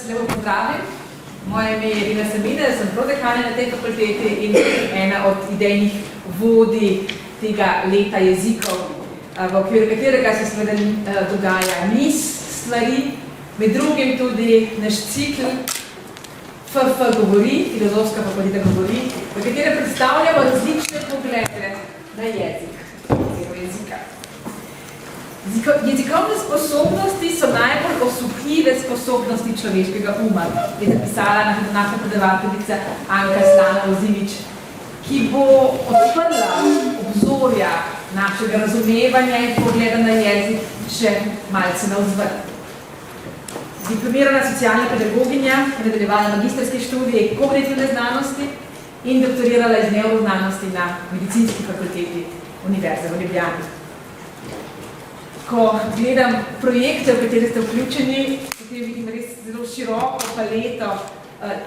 lepo pozdravim. Moje ime je Irina Samina, sem prodekanja na tej fakulteti in ena od idejnih vodij tega leta jezikov, v okviru katerega se seveda dogaja niz stvari, med drugim tudi naš cikl FF govori, filozofska fakulteta govori, v katerem predstavljamo različne poglede na jezik, jezika. Jezikovne sposobnosti so najbolj osupljive sposobnosti človeškega uma, je zapisala naša predavateljica Anka Slanovo-Zimić, ki bo odprla obzorja našega razumevanja in pogleda na jezik še malce navzven. Diplomirana socialna pedagoginja, nadaljevala magistrske študije kognitivne znanosti in doktorirala iz nevroznanosti na medicinski fakulteti Univerze v Ljubljani. Ko gledam projekte, v kateri ste vključeni, potem vidim res zelo široko paleto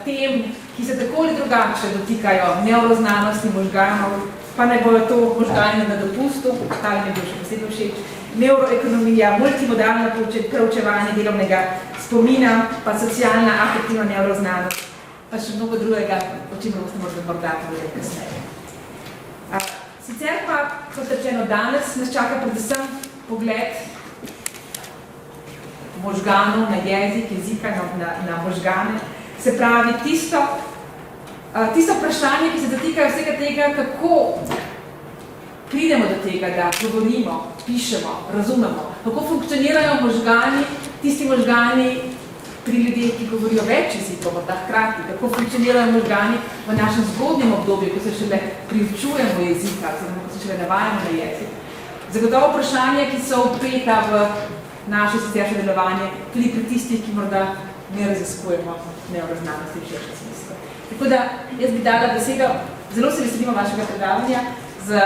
tem, ki se tako ali drugače dotikajo nevroznanosti možganov, pa naj bojo to možgani na dopustu, ali mi je bil še posebej všeč, neuroekonomija, multimodalno preučevanje delovnega spomina, pa socialna, afektivna nevroznanost, pa še mnogo drugega, o čem boste morda povedali kasneje. Sicer pa, kot rečeno, danes nas čaka predvsem pogled možganov na jezik, jezika na možgane. Se pravi, tisto vprašanje, ki se zatikajo vsega tega, kako pridemo do tega, da govorimo, pišemo, razumemo, kako funkcionirajo možgani, tisti možgani pri ljudeh, ki govorijo več jezikov, morda hkrati, kako funkcionirajo možgani v našem zgodnjem obdobju, ko se šele priučujemo jezika, ko se šele navajamo na jezik. Zagotovo vprašanja, ki so vpeta v naše siceršnje delovanje, tudi pri tistih, ki morda ne raziskujemo nevroznanosti v širšem smislu. Tako da jaz bi dala besedo, zelo se veselimo vašega predavanja z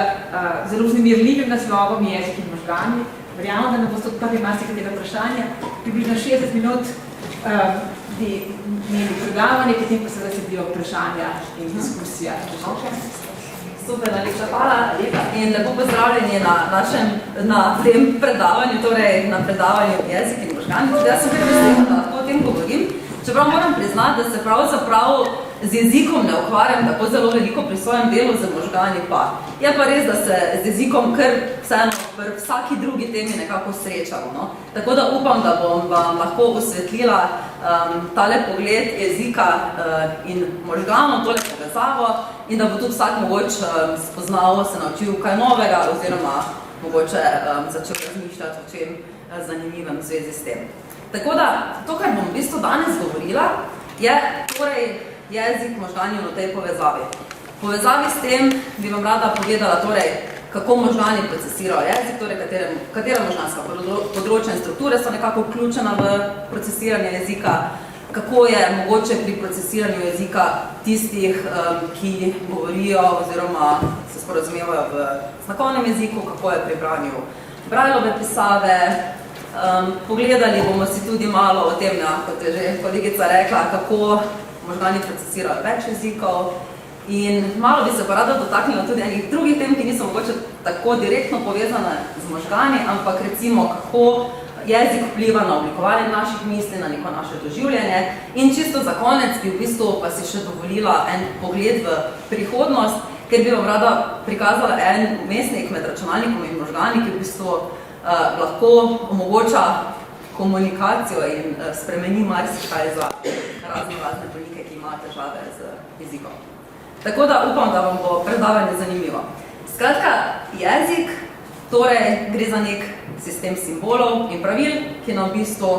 zelo vznemirljivim naslovom Jezik in možgani. Verjamem, da nam boste odprli marsikatera vprašanja, približno 60 minut imeli predavanje, potem pa seveda sledijo vprašanja in diskusija. Super, najlepša hvala in lepo pozdravljeni na tem predavanju, torej na predavanju Jezik in možgani. Jaz sem vesela, da lahko o tem govorim, čeprav moram priznati, da se pravzaprav z jezikom ne ukvarjam tako zelo veliko pri svojem delu, z možgani pa. Je pa res, da se z jezikom kar vseeno pri vsaki drugi temi nekako srečamo. No? Tako da upam, da bom vam lahko osvetlila tale pogled jezika in možganov, tole povezavo in da bo tudi vsak mogoče spoznal, se naučil kaj novega oziroma mogoče začel razmišljati o čem zanimivem v zvezi s tem. Tako da to, kar bom v bistvu danes govorila, je torej jezik možganjev v tej povezavi. V povezavi s tem bi vam rada povedala, torej, kako možgani procesirajo jezik, torej katera možganska področja in strukture so nekako vključena v procesiranje jezika, kako je mogoče pri procesiranju jezika tistih, ki govorijo oziroma se sporazumevajo v znakovnem jeziku, kako je pri branju Braillove pisave. Pogledali bomo si tudi malo o tem, kot je že kolegica rekla, kako možgani procesirajo več jezikov in malo bi se pa rada dotaknila tudi enih drugih tem, ki niso mogoče tako direktno povezane z možgani, ampak recimo kako jezik vpliva na oblikovanje naših misli, na neko naše doživljanje in čisto za konec bi v bistvu pa si še dovolila en pogled v prihodnost, ker bi vam rada prikazala en vmesnik med računalnikom in možgani, ki v bistvu lahko omogoča komunikacijo in spremeni marsikaj za razne bolnike, ki imajo težave z jezikom. Tako da upam, da vam bo predavanje zanimivo. Skratka, jezik, torej gre za nek sistem simbolov in pravil, ki nam v bistvu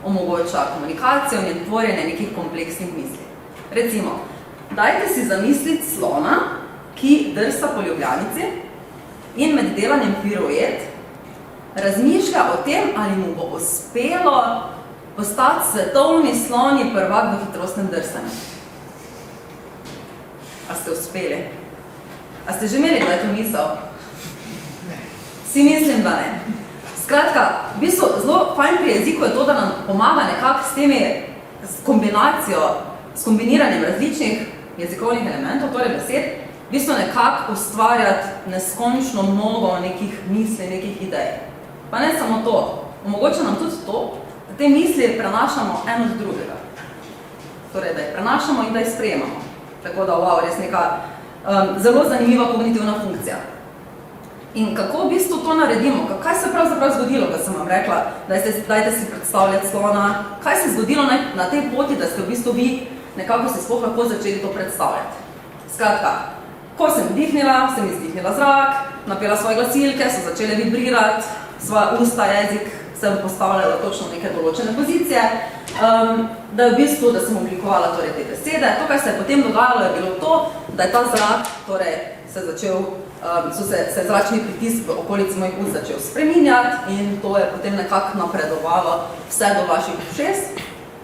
omogoča komunikacijo in tvorjenje nekih kompleksnih misli. Recimo, dajte si zamisliti slona, ki drsa po Ljubljanici in med delanjem piruet razmišlja o tem, ali mu bo uspelo postati svetovni sloni prvak v hitrostnem drsanju. A ste uspeli? A ste že imeli kdaj to misel? Si mislim, da ne. Skratka, v bistvu zelo fajn pri jeziku je to, da nam pomaga nekako s temi s kombiniranjem različnih jezikovnih elementov, torej besed, v bistvu nekako ustvarjati neskončno mnogo nekih misli, nekih idej. Pa ne samo to, omogoča nam tudi to, da te misli prenašamo eno od drugega. torej da jih prenašamo in da jih sprejemamo. Tako da, wow, res neka zelo zanimiva kognitivna funkcija. In kako v bistvu to naredimo? Kaj se je pravzaprav zgodilo, da sem vam rekla, dajte si predstavljati slona? Kaj se je zgodilo na tej poti, da ste v bistvu vi nekako si sploh lahko začeli to predstavljati? Skratka, ko sem vdihnila, sem izdihnila zrak, napela svoje glasilke, so začele vibrirati, svoja usta, jezik sem postavljala točno v neke določene pozicije, da je v bistvu, da sem oblikovala torej te besede. To, kaj se je potem dogajalo, je bilo to, da je ta zrak, torej se zračni pritisk v okolici mojih ust začel spreminjati in to je potem nekako napredovalo vse do vaših ušes.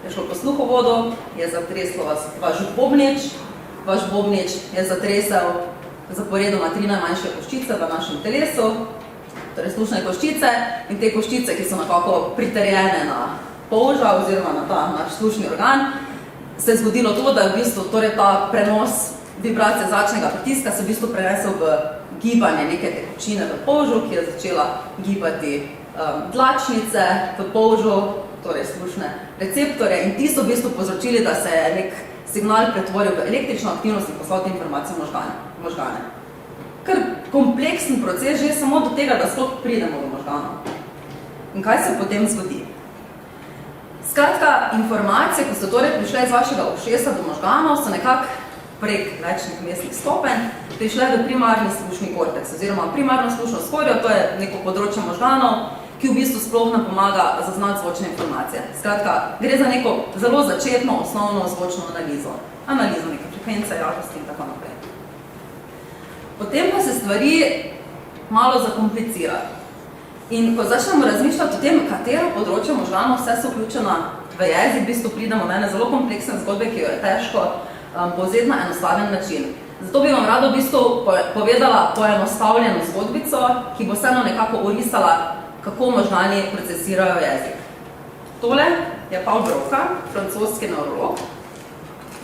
Je šlo po sluhovodu, je zatreslo vaš bobnič, vaš bobnič je zatresel zaporedoma 3 najmanjše koščice v našem telesu, torej slušne koščice in te koščice, ki so nekako priterjene na polža oziroma na ta naš slušni organ, se je zgodilo to, da je v bistvu torej ta prenos vibracije zračnega pritiska se v bistvu prenesel v gibanje neke tekočine v polžu, ki je začela gibati dlačnice v polžu, torej slušne receptorje in ti so v bistvu povzročili, da se je nek signal pretvoril v električno aktivnost in poslal te informacije v možgane. Kar kompleksen proces že samo do tega, da sploh pridemo do možganov. In kaj se potem zgodi? Skratka, informacije, ko so torej prišle iz vašega ušesa do možganov, so nekako prek večnih mestnih stopenj prišle v primarni slušni korteks, oziroma primarno slušno skorjo, to je neko področje možganov, ki v bistvu sploh ne pomaga zaznati zvočne informacije. Skratka, gre za neko zelo začetno osnovno zvočno analizo. Analizo neke frekvence, jakosti in tako naprej. Potem pa se stvari malo zakomplicirajo. In ko začnemo razmišljati o tem, katero področje možganov vse so vključena v jezik, v bistvu pridemo na ene zelo kompleksne zgodbe, ki jo je težko povzeti na enostaven način. Zato bi vam rado v bistvu povedala poenostavljeno zgodbico, ki bo vseeno nekako orisala, kako možgani procesirajo jezik. Tole je Paul Broca, francoski neurolog,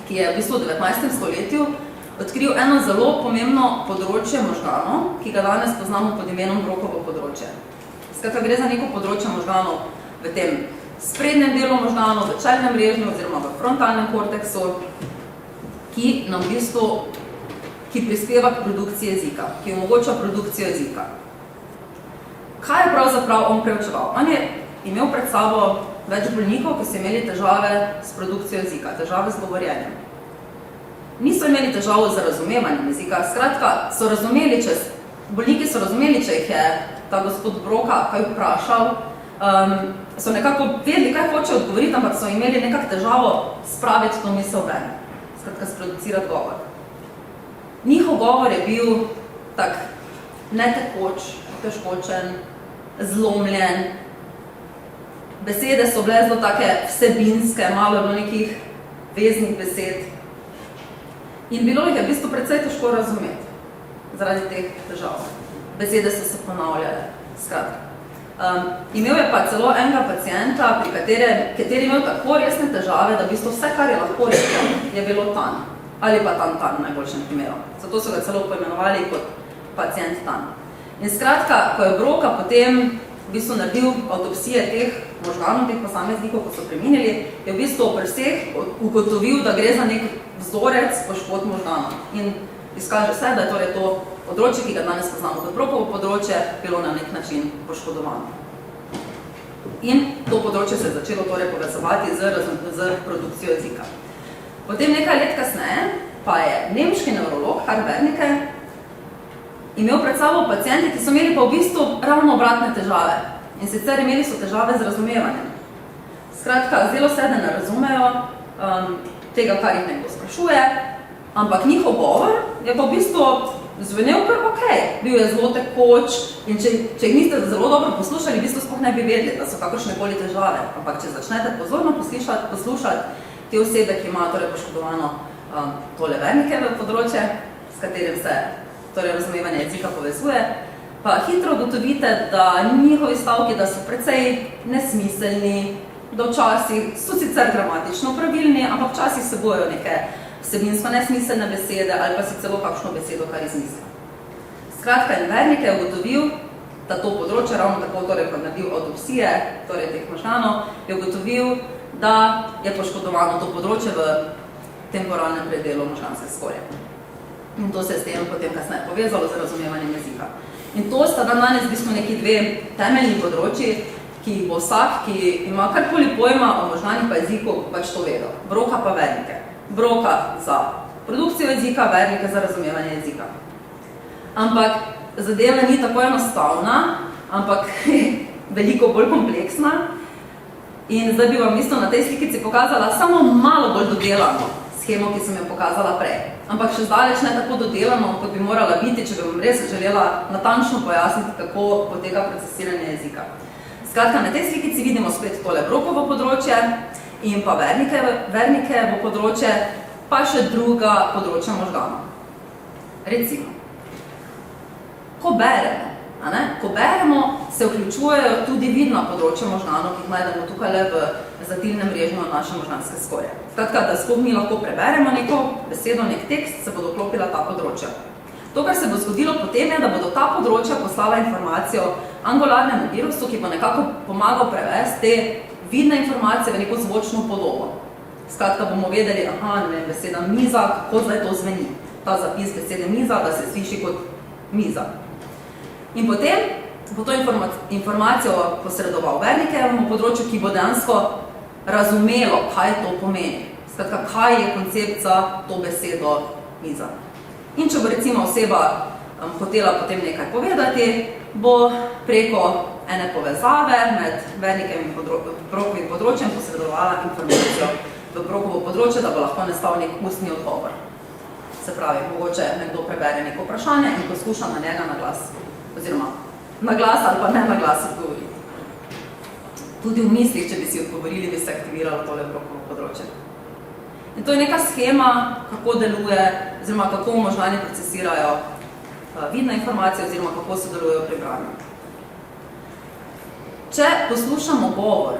ki je v bistvu v 19. stoletju odkril eno zelo pomembno področje možganov, ki ga danes poznamo pod imenom Brocovo področje. Skratka, gre za neko področje možganov v tem sprednjem delu možganov, v čelnem režnju oziroma v frontalnem korteksu, ki nam v bistvu prispeva k produkciji jezika, ki omogoča produkcijo jezika. Kaj je pravzaprav on preučeval? On je imel pred sabo več bolnikov, ki so imeli težave s produkcijo jezika, težave z govorjenjem. Niso imeli težavo z razumevanjem jezika, skratka, bolniki so razumeli, če jih je ta gospod Broca kaj vprašal, so nekako vedeli, kaj hoče odgovoriti, ampak so imeli nekako težavo spraviti to misel ven, skratka, sproducirati govor. Njihov govor je bil tak netekoč, težkočen, zlomljen. Besede so bile zelo take vsebinske, malo je bilo nekih veznih besed. In bilo jih je v bistvu precej težko razumeti zaradi teh težav. Besede so se ponavljale, skratka. Imel je pa celo enega pacienta, kateri je imel tako resne težave, da v bistvu vse, kar je lahko rekel, je bilo tan. Ali pa tan v najboljšem primeru. Zato so ga celo poimenovali kot pacient tan. In skratka, ko je Broca potem v bistvu naredil avtopsije teh možganov, teh posameznikov, ko so preminili, je v bistvu pri vseh ugotovil, da gre za nek vzorec poškodb možganov. In izkaže se, da je torej to področje, ki ga danes poznamo kot Brocovo področje, bilo na nek način poškodovano. In to področje se je začelo torej povezovati z produkcijo jezika. Potem nekaj let kasneje pa je nemški neurolog Karl Wernicke imel pred sabo paciente, ki so imeli pa v bistvu ravno obratne težave. In sicer imeli so težave z razumevanjem. Skratka, zdelo se, da ne razumejo tega, kar jih nekdo sprašuje, ampak njihov govor je pa v bistvu zvenel kar okej. Bil je zelo tekoč in če jih niste zelo dobro poslušali, v bistvu sploh ne bi vedeli, da so kakršnekoli težave. Ampak če začnete pozorno poslušati te osebe, ki imajo torej poškodovano tole Wernickevo področje, s katerim se torej razumevanje jezika povezuje, pa hitro ugotovite, da njihovi stavki, da so precej nesmiselni, da včasih so sicer gramatično pravilni, ampak včasih vsebujejo neke vsebinsko nesmiselne besede ali pa si celo kakšno besedo, kar izmisli. Skratka, in Wernicke je ugotovil, da to področje, ravno tako, torej, ko je naredil avtopsije, torej teh možganov, je ugotovil, da je poškodovano to področje v temporalnem predelu možganske skorje. In to se je s tem potem kasneje povezalo z razumevanjem jezika. In to sta danes v bistvu neki dve temeljni področji, ki jih bo vsak, ki ima karkoli pojma o možganih pa jeziku, pač to vedel. Broka pa vernike. Broka za produkcijo jezika, vernike za razumevanje jezika. Ampak zadeva ni tako enostavna, ampak veliko bolj kompleksna. In zdaj bi vam isto na tej slikici pokazala samo malo bolj dodelano shemo, ki sem jo pokazala prej. Ampak še zdaleč ne tako dodelano, kot bi morala biti, če bi vam res želela natančno pojasniti, kako poteka procesiranje jezika. Skratka, na tej slikici vidimo spet tole Brokovo področje in pa Vernikevo področje, pa še druga področja možganov. Recimo, ko beremo, se vključujejo tudi vidna področja možganov, ki jih najdemo tukaj le v zatilnem režnju naše možganske skorje. Skratka, da sploh mi lahko preberemo neko besedo, nek tekst, se bodo vklopila ta področja. To, kar se bo zgodilo potem, je, da bodo ta področja poslala informacijo angularnemu virusu, ki bo nekako pomagal prevesti te vidne informacije v neko zvočno podobo. Skratka, bomo vedeli, beseda miza, kako zdaj to zveni. Ta zapis besede miza, da se sliši kot miza. In potem bo to informacijo posredoval Vernikevemu področju, ki bo dejansko razumelo, kaj to pomeni. Skratka, kaj je koncept za to besedo miza. In če bo recimo oseba hotela potem nekaj povedati, bo preko ene povezave med Vernikevim Brokovim področjem posredovala informacijo v Brokovo področje, da bo lahko nastal nek ustni odgovor. Se pravi, mogoče nekdo prebere neko vprašanje in poskuša na njega na glas, oziroma na glas ali pa ne na glas odgovoriti. Tudi v mislih, če bi si odgovorili, bi se aktiviralo tole Brokovo področje. In to je neka schema, kako deluje, oziroma kako možgani procesirajo vidne informacije, oziroma kako sodelujejo pri branju. Če poslušamo govor,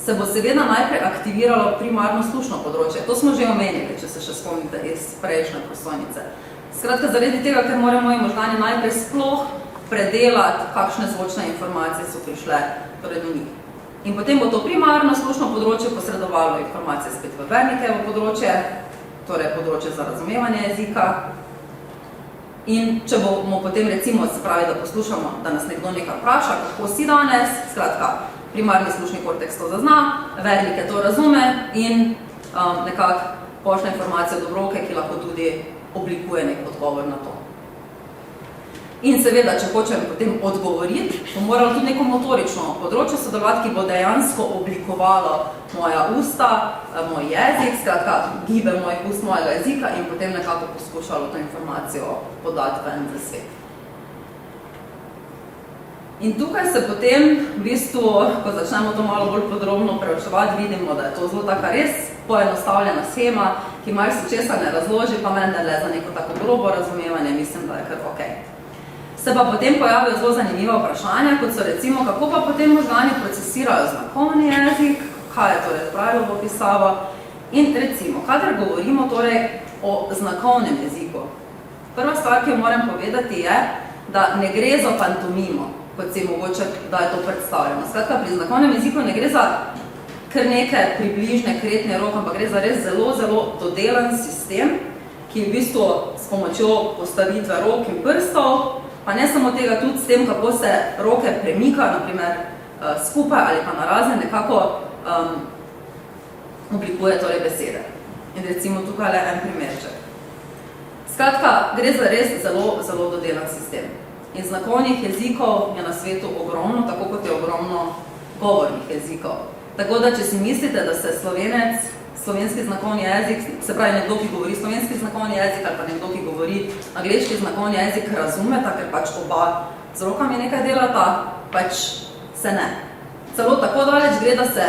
se bo seveda najprej aktiviralo primarno slušno področje. To smo že omenili, če se še spomnite iz prejšnje prosojnice. Skratka, zaradi tega, ker morajo moji možgani najprej sploh predelati, kakšne zvočne informacije so prišle torej do njih. In potem bo to primarno slušno področje posredovalo informacije spet v Vernikevo področje, torej področje za razumevanje jezika. In če bomo potem recimo, se pravi, da poslušamo, da nas nekdo nekaj vpraša, kako si danes, skratka, primarni slušni korteks to zazna, Vernike to razume in nekako pošlje informacijo do Broke, ki lahko tudi oblikuje nek odgovor na to. In seveda, če hočem potem odgovoriti, bo moralo tudi neko motorično področje sodelovati, ki bo dejansko oblikovalo moja usta, moj jezik, skratka, gibe mojih ust, mojega jezika in potem nekako poskušalo to informacijo podati ven v svet. In tukaj se potem, v bistvu, ko začnemo to malo bolj podrobno preučevati, vidimo, da je to zelo taka res poenostavljena schema, ki marsičesa ne razloži, pa vendarle za neko tako grobo razumevanje, mislim, da je kar okej. Se pa potem pojavijo zelo zanimiva vprašanja, kot so recimo, kako pa potem možgani procesirajo znakovni jezik, kaj je torej Brailovo pisavo. In recimo, kadar govorimo torej o znakovnem jeziku, prva stvar, ki jo moram povedati, je, da ne gre za pantomimo, kot si mogoče, da je to predstavljeno. Skratka, pri znakovnem jeziku ne gre za kar neke približne kretnje rok, ampak gre za res zelo, zelo dodelan sistem, ki v bistvu s pomočjo postavitve rok in prstov, pa ne samo tega, tudi s tem, kako se roke premikajo, naprimer skupaj ali pa narazen, nekako oblikuje torej besede. In recimo tukaj le en primerček. Skratka, gre za res zelo, zelo dodelan sistem. In znakovnih jezikov je na svetu ogromno, tako kot je ogromno govornih jezikov. Tako da, če si mislite, da se slovenski znakovni jezik, se pravi nekdo, ki govori slovenski znakovni jezik ali pa nekdo, ki govori angleški znakovni jezik, razumeta, ker pač oba z rokami nekaj delata, pač se ne. Celo tako daleč gre, da se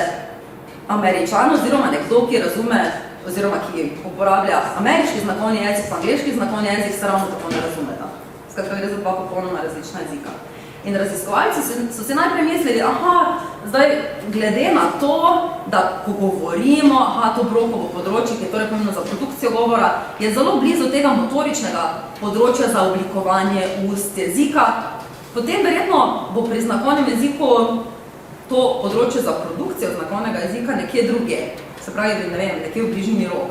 Američan oziroma nekdo, ki razume oziroma ki uporablja ameriški znakovni jezik pa angleški znakovni jezik, se ravno tako ne razumeta. Skratka, gre za dva popolnoma različna jezika. In raziskovalci so si najprej mislili, zdaj glede na to, da ko govorimo, to Brokovo področje, ki je torej pomembno za produkcijo govora, je zelo blizu tega motoričnega področja za oblikovanje ust jezika, potem verjetno bo pri znakovnem jeziku to področje za produkcijo znakovnega jezika nekje druge, se pravi, ne vem, nekje v bližini rok.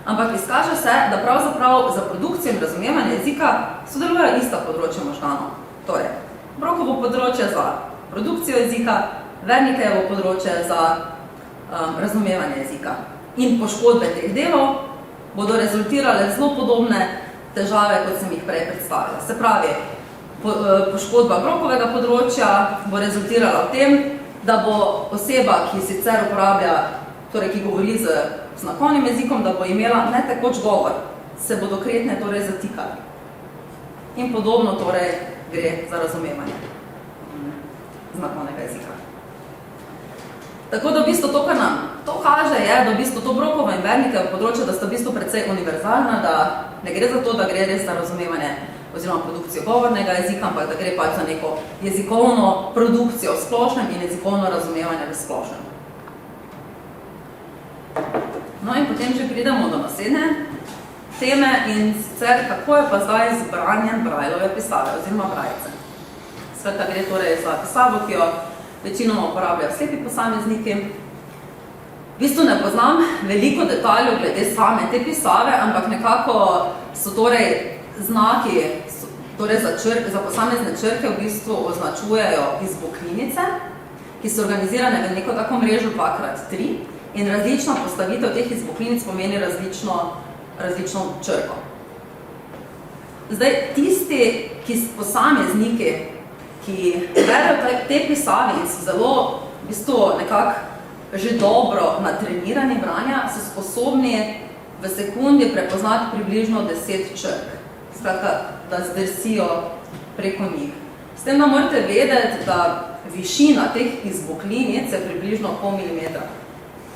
Ampak izkaže se, da pravzaprav za produkcijo in razumevanje jezika sodelujejo ista področja možganov. Torej, Brokovo področje za produkcijo jezika, Wernikejevo področje za razumevanje jezika. In poškodbe teh delov bodo rezultirale zelo podobne težave, kot sem jih prej predstavila. Se pravi, poškodba Brokovega področja bo rezultirala v tem, da bo oseba, ki sicer uporablja, torej ki govori z znakovnim jezikom, da bo imela netekoč govor, se bodo kretnje torej zatikali. In podobno torej gre za razumevanje znakovnega jezika. Tako da v bistvu to, kar nam to kaže, je, da v bistvu to Brokovo in Wernikejevo področje, da sta v bistvu precej univerzalna, da ne gre za to, da gre res za razumevanje oziroma produkcijo govornega jezika, ampak da gre pač za neko jezikovno produkcijo v splošnem in jezikovno razumevanje v splošnem. No in potem že pridemo do naslednje teme in sicer, kako je pa zdaj z branjem Braillove pisave oziroma Brajice. Skratka, gre torej za pisavo, ki jo večinoma uporabljajo slepi posamezniki. V bistvu ne poznam veliko detaljev glede same te pisave, ampak nekako so torej znaki, torej za posamezne črke v bistvu označujejo izboklinice, ki so organizirane v neko tako mrežo 2x3 in različna postavitev teh izboklinic pomeni različno črko. Zdaj, tisti, posamezniki, ki berejo te pisave in so zelo, v bistvu, nekako že dobro natrenirani branja, so sposobni v sekundi prepoznati približno 10 črk. Skratka, da zdrsijo preko njih. S tem, da morate vedeti, da višina teh izboklinic je približno pol milimetra.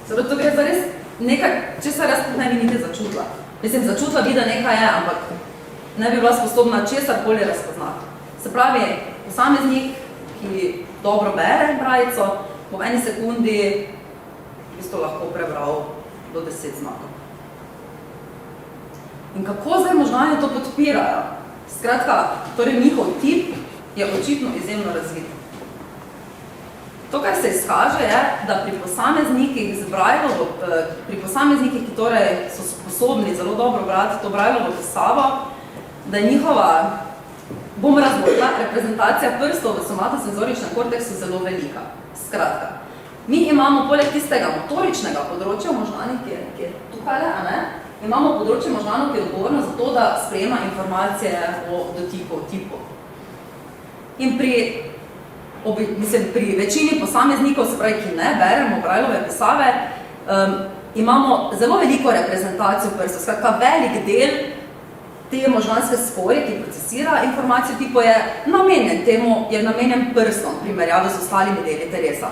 Zato to gre za res nekaj, česar jaz ne bi niti začutila. Mislim, začutila bi, da nekaj je, ampak ne bi bila sposobna česar bolje razpoznati. Se pravi, posameznik, ki dobro bere brajico, bo v eni sekundi v bistvu lahko prebral do 10 znakov. In kako zdaj možgani to podpirajo? Skratka, torej njihov tip je očitno izjemno razvit. To, kar se izkaže, je, da pri posameznikih, ki torej so sposobni zelo dobro brati to Braillovo pisavo, da je njihova, bom razborila, reprezentacija prstov v somatosenzoričnem korteksu zelo velika. Skratka, mi imamo poleg tistega motoričnega področja v možganih, ki je tukaj, imamo področje možganov, ki je odgovorno za to, da sprejema informacije o dotiku, o tipu. In pri večini posameznikov, se pravi, ki ne beremo Braillove pisave, imamo zelo veliko reprezentacijo prstov. Skratka, velik del te možganske skorje, ki procesira informacijo o tipu, je namenjen prstom, primerjavi z ostalimi deli telesa.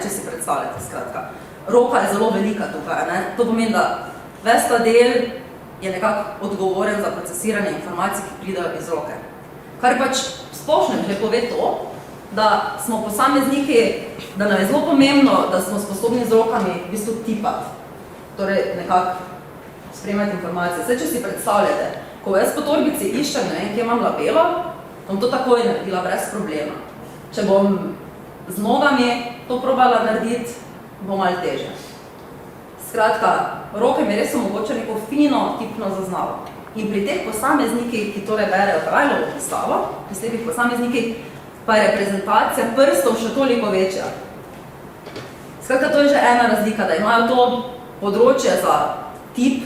Če si predstavljate, skratka. Roka je zelo velika tukaj. To pomeni, da ves ta del je nekako odgovoren za procesiranje informacij, ki pridejo iz roke. Kar pač splošno že pove to, da smo posamezniki, da nam je zelo pomembno, da smo sposobni z rokami v bistvu tipati, torej nekako sprejemati informacije. Če si predstavljate, ko jaz po torbici iščem, kje imam labelo, bom to takoj naredila brez problema. Če bom z nogami to probala narediti, bo malo težje. Skratka, roke mi res omogoča neko fino tipno zaznavo. In pri teh posameznikih, ki torej berejo Braillovo pisavo, pri slepih posameznikih, pa je reprezentacija prstov še toliko večja. Skratka, to je že ena razlika, da imajo to področje za tip,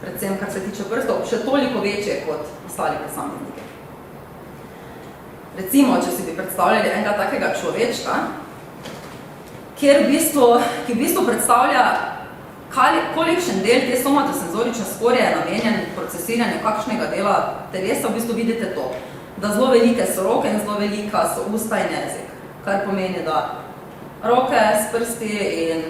predvsem kar se tiče prstov, še toliko večje kot ostali posamezniki. Recimo, če si bi predstavljali enega takega človečka, ki v bistvu predstavlja, kolikšen del te somatosenzorične skorje je namenjen procesiranju kakšnega dela telesa, v bistvu vidite to, da zelo velike so roke in zelo velika so usta in jezik, kar pomeni, da roke s prsti in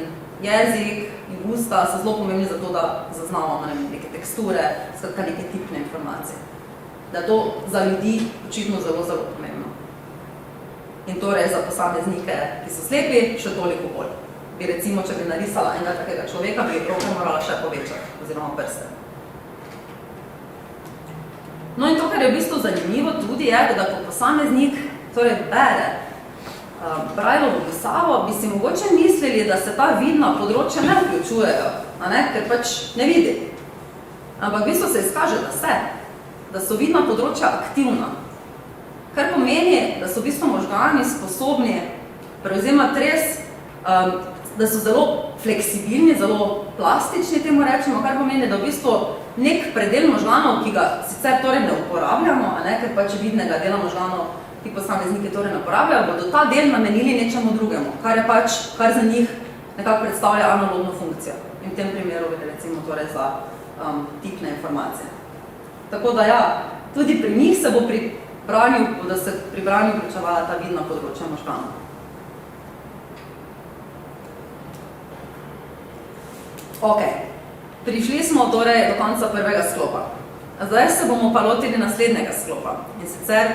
jezik in usta so zelo pomembni za to, da zaznavamo neke teksture, skratka neke tipne informacije. Da je to za ljudi očitno zelo, zelo pomembno. In torej za posameznike, ki so slepi, še toliko bolj. Bi recimo, če bi narisala enega takega človeka, bi roke morala še povečati, oziroma prste. No in to, kar je v bistvu zanimivo tudi, je, da ko posameznik torej bere Braillovo pisavo, bi si mogoče mislili, da se ta vidna področja ne vključujejo, ker pač ne vidi. Ampak v bistvu se izkaže, da so vidna področja aktivna. Kar pomeni, da so v bistvu možgani sposobni prevzemati res, da so zelo fleksibilni, zelo plastični, temu rečemo, kar pomeni, da v bistvu nek predel možganov, ki ga sicer torej ne uporabljamo, ker pač vidnega dela možganov ti posamezniki torej ne uporabljajo, bodo ta del namenili nečemu drugemu, kar za njih nekako predstavlja analogno funkcijo. In v tem primeru recimo torej za tipne informacije. Tako da ja, tudi pri njih se bo bodo se pri branju vključevala ta vidna področja možganov. Ok, prišli smo torej do konca prvega sklopa. Zdaj se bomo pa lotili naslednjega sklopa. In sicer,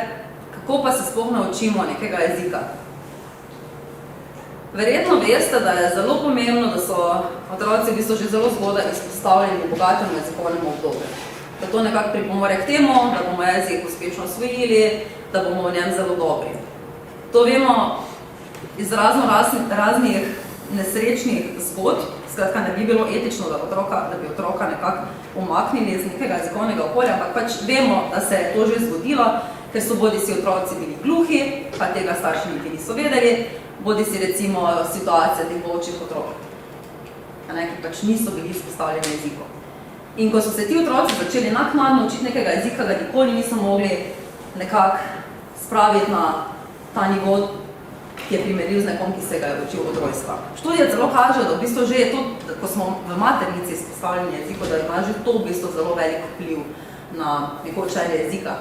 kako pa se sploh naučimo nekega jezika. Verjetno veste, da je zelo pomembno, da so otroci v bistvu že zelo zgodaj izpostavljeni bogatemu jezikovnemu obdobju. Da to nekako pripomore k temu, da bomo jezik uspešno osvojili, da bomo v njem zelo dobri. To vemo iz raznih nesrečnih zgodb, skratka ne bi bilo etično, da bi otroka nekako umaknili iz nekega jezikovnega okolja, ampak pač vemo, da se je to že zgodilo, ker so bodisi otroci bili gluhi, pa tega starši niti niso vedeli, bodisi recimo situacije teh volčjih otrok, ki pač niso bili izpostavljeni jeziku. In ko so se ti otroci začeli naknadno učiti nekega jezika, ga nikoli niso mogli nekako spraviti na ta nivo, ki je primerljiv z nekom, ki se ga je učil od rojstva. Študije celo kažejo, da v bistvu že je to, ko smo v maternici izpostavljeni jeziku, da ima že to v bistvu zelo velik vpliv na neko učenje jezika.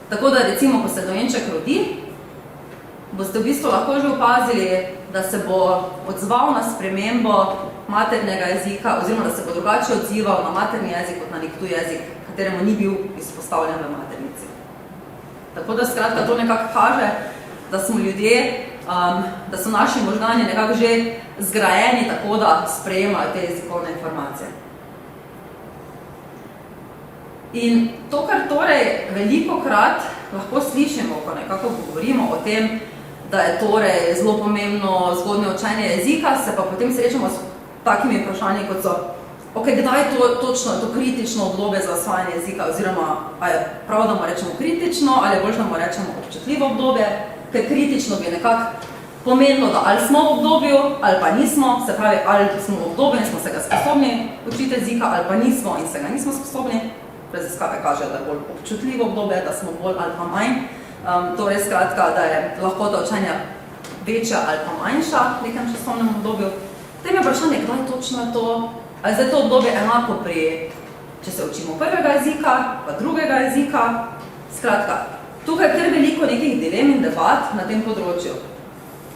Tako da recimo, ko se dojenček rodi, boste v bistvu lahko že opazili, da se bo odzval na spremembo maternega jezika, oziroma da se bo drugače odzival na materni jezik kot na nek tuj jezik, kateremu ni bil izpostavljen v maternici. Tako da skratka to nekako kaže, da smo ljudje, da so naši možgani nekako že zgrajeni tako, da sprejemajo te jezikovne informacije. In to, kar torej velikokrat lahko slišimo, ko nekako govorimo o tem, da je torej zelo pomembno zgodnje učenje jezika, se pa potem srečamo s takimi vprašanji, kot so, kdaj je to kritično obdobje za osvajanje jezika, oziroma ali je prav, da mu rečemo kritično, ali je bolj, da mu rečemo občutljivo obdobje, ker kritično bi nekako pomenilo, da ali smo v obdobju, ali pa nismo, se pravi, ali smo v obdobju in smo se ga sposobni učiti jezika, ali pa nismo in se ga nismo sposobni. Raziskave kažejo, da je bolj občutljivo obdobje, da smo bolj ali pa manj. Torej, skratka, da je lahkota učenja večja ali pa manjša v nekem časovnem obdobju. Potem je vprašanje, kdaj točno je to? Ali zdaj to obdobje enako če se učimo prvega jezika, pa drugega jezika? Skratka, tukaj je kar veliko nekih dilem in debat na tem področju.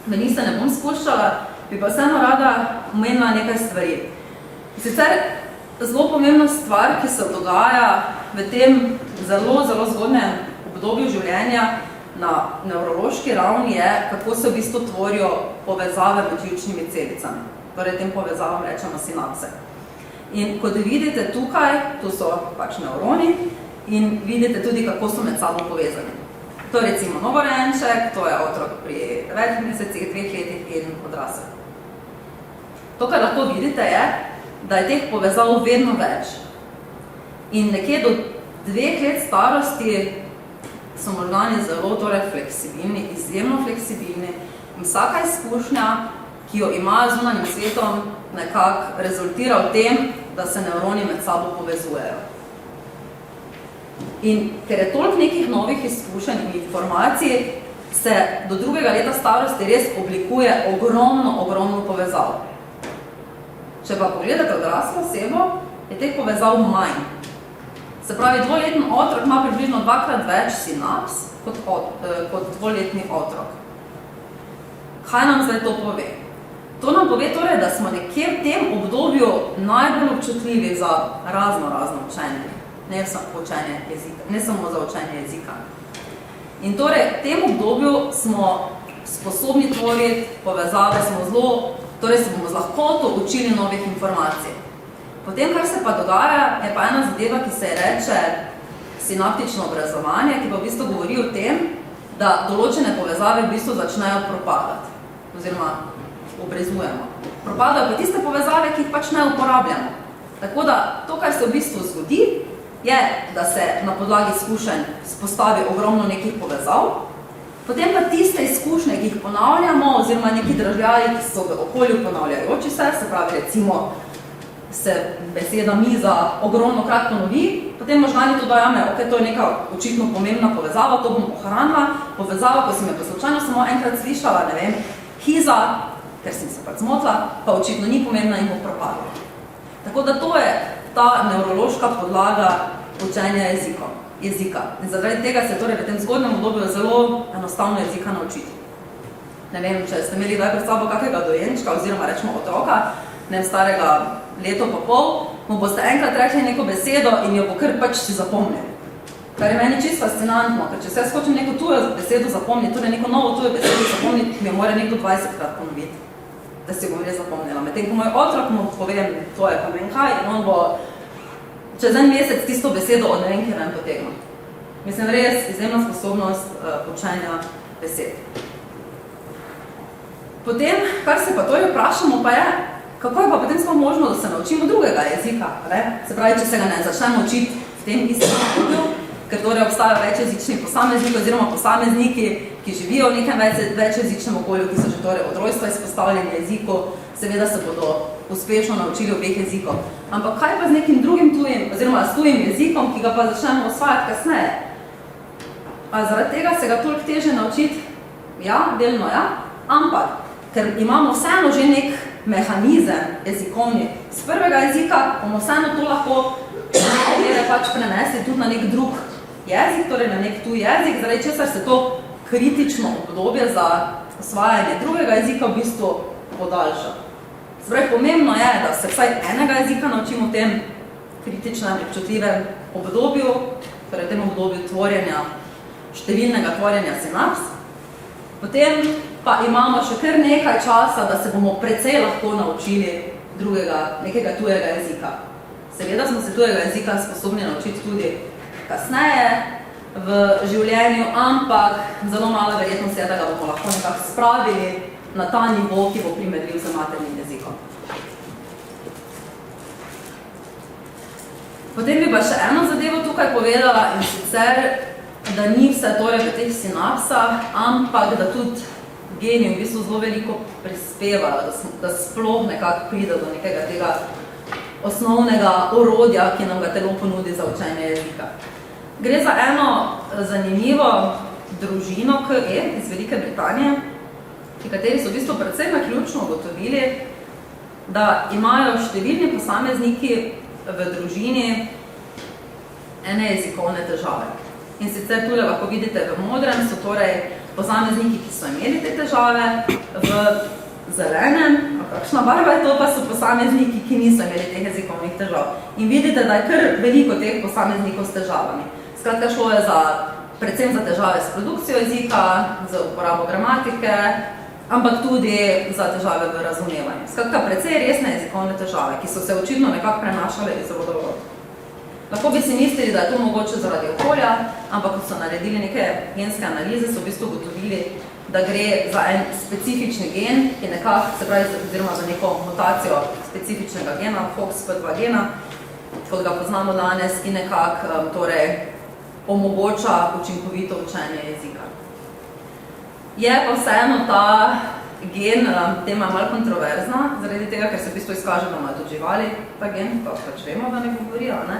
Meni se ne bom spuščala, bi pa vseeno rada omenila nekaj stvari. Sicer zelo pomembna stvar, ki se dogaja v tem zelo zgodnjem obdobju življenja na nevrološki ravni je, kako se v bistvu tvorijo povezave med živčnimi celicami. Torej, tem povezavam rečemo sinapse. In kot vidite tukaj, tu so pač nevroni in vidite tudi, kako so med sabo povezani. To je recimo novorojenček, to je otrok pri 9 mesecih, 2 letih in odrasel. To, kar lahko vidite, je, da je teh povezav vedno več. In nekje do 2 let starosti so možgani zelo fleksibilni, izjemno fleksibilni in vsaka izkušnja, ki jo imajo z zunanjim svetom, nekako rezultira v tem, da se nevroni med sabo povezujejo. In ker je toliko nekih novih izkušenj in informacij, se do 2. leta starosti res oblikuje ogromno povezav. Če pa pogledate odraslo osebo, je teh povezav manj. Se pravi, 2-letni otrok ima približno 2-krat več sinaps kot 2-letni otrok. Kaj nam zdaj to pove? To nam pove torej, da smo nekje v tem obdobju najbolj občutljivi za razno učenje. Ne samo za učenje jezika. In torej, v tem obdobju smo sposobni tvoriti povezave, torej se bomo z lahkoto učili novih informacij. Potem, kar se pa dogaja, je pa ena zadeva, ki se reče sinaptično obrazovanje, ki pa v bistvu govori o tem, da določene povezave v bistvu začnejo propadati. oziroma obrezujemo. Propadajo pa tiste povezave, ki jih pač ne uporabljamo. Tako da to, kar se v bistvu zgodi, je, da se na podlagi izkušenj spostavi ogromno nekih povezav, potem pa tiste izkušnje, ki jih ponavljamo, oziroma neki dražljaji, ki so v okolju ponavljajoči se pravi recimo se beseda miza ogromno krat ponovi, potem možgani to dojame, ok, to je neka očitno pomembna povezava, to bom ohranila, povezava, ko sem je pa slučajno samo enkrat slišala, ne vem, hiza, ker sem se pač zmotila, pa očitno ni pomembna in bo propadla. Tako da to je ta nevrološka podlaga učenja jezika. In zaradi tega se torej v tem zgodnjem obdobju zelo enostavno jezika naučiti. Ne vem, če ste imeli pred sabo kakega dojenčka oziroma rečemo otroka, ne vem, starega leto pa pol, mu boste enkrat rekli neko besedo in jo bo kar pač si zapomnili. Kar je meni čisto fascinantno, ker če se jaz hočem neko tujo besedo zapomniti, torej neko novo tujo besedo zapomniti, mi jo mora nekdo 20krat ponoviti, da si bom res zapomnila. Medtem ko moj otrok mu povem, to je pa ne vem kaj, in on bo čez en mesec tisto besedo od ne vem, kjer nam potegnil. Mislim, res izjemna sposobnost učenja besed. Potem, kar se pa torej vprašamo, pa je, kako je pa potem sploh možno, da se naučimo drugega jezika, ne? Se pravi, če se ga ne začnemo učiti v tem istem obdobju, ker torej obstajajo večjezični posamezniki oziroma posamezniki, ki živijo v nekem večjezičnem okolju, ki so že torej od rojstva izpostavljeni jeziku, seveda se bodo uspešno naučili obeh jezikov. Ampak kaj pa z nekim drugim tujim, oziroma s tujim jezikom, ki ga pa začnemo osvajati kasneje? A zaradi tega se ga toliko teže naučiti? Ja, delno ja, ampak ker imamo vseeno že nek mehanizem jezikovni z prvega jezika, bomo vseeno to lahko pač prenesli tudi na nek drug jezik, torej na nek tuj jezik, zaradi česar se to kritično obdobje za osvajanje drugega jezika v bistvu podaljša. Zdaj, pomembno je, da se vsaj enega jezika naučimo v tem kritičnem, občutljivem obdobju, torej v tem obdobju številnega tvorjenja sinaps. Potem pa imamo še kar nekaj časa, da se bomo precej lahko naučili nekega tujega jezika. Seveda smo se tujega jezika sposobni naučiti tudi kasneje v življenju, ampak zelo mala verjetnost je, da ga bomo lahko nekako spravili na ta nivo, ki bo primerljiv z maternim jezikom. Potem bi pa še eno zadevo tukaj povedala, in sicer, da ni vse torej v teh sinapsah, ampak da tudi geni v bistvu zelo veliko prispevajo, da sploh nekako pride do nekega tega osnovnega orodja, ki nam ga telo ponudi za učenje jezika. Gre za eno zanimivo družino KE iz Velike Britanije, pri kateri so v bistvu predvsem naključno ugotovili, da imajo številni posamezniki v družini ene jezikovne težave. In sicer tule lahko vidite v modrem, so torej posamezniki, ki so imeli te težave, v zelenem, kakšna barva je to, pa so posamezniki, ki niso imeli teh jezikovnih težav. In vidite, da je kar veliko teh posameznikov s težavami. Skratka, šlo je predvsem za težave s produkcijo jezika, z uporabo gramatike, ampak tudi za težave v razumevanju. Skratka, precej resne jezikovne težave, ki so se očitno nekako prenašale iz rodov. Lahko bi si mislili, da je to mogoče zaradi okolja, ampak ko so naredili neke genske analize, so v bistvu ugotovili, da gre za en specifični gen, ki nekako, se pravi, oziroma za neko mutacijo specifičnega gena, FOXP2 gena, kot ga poznamo danes, in nekako torej omogoča učinkovito učenje jezika. Je pa vseeno ta gen, tema je malo kontroverzna, zaradi tega, ker se v bistvu izkaže, da imajo tudi živali ta gen, pa pač vemo, da ne govorijo, ne?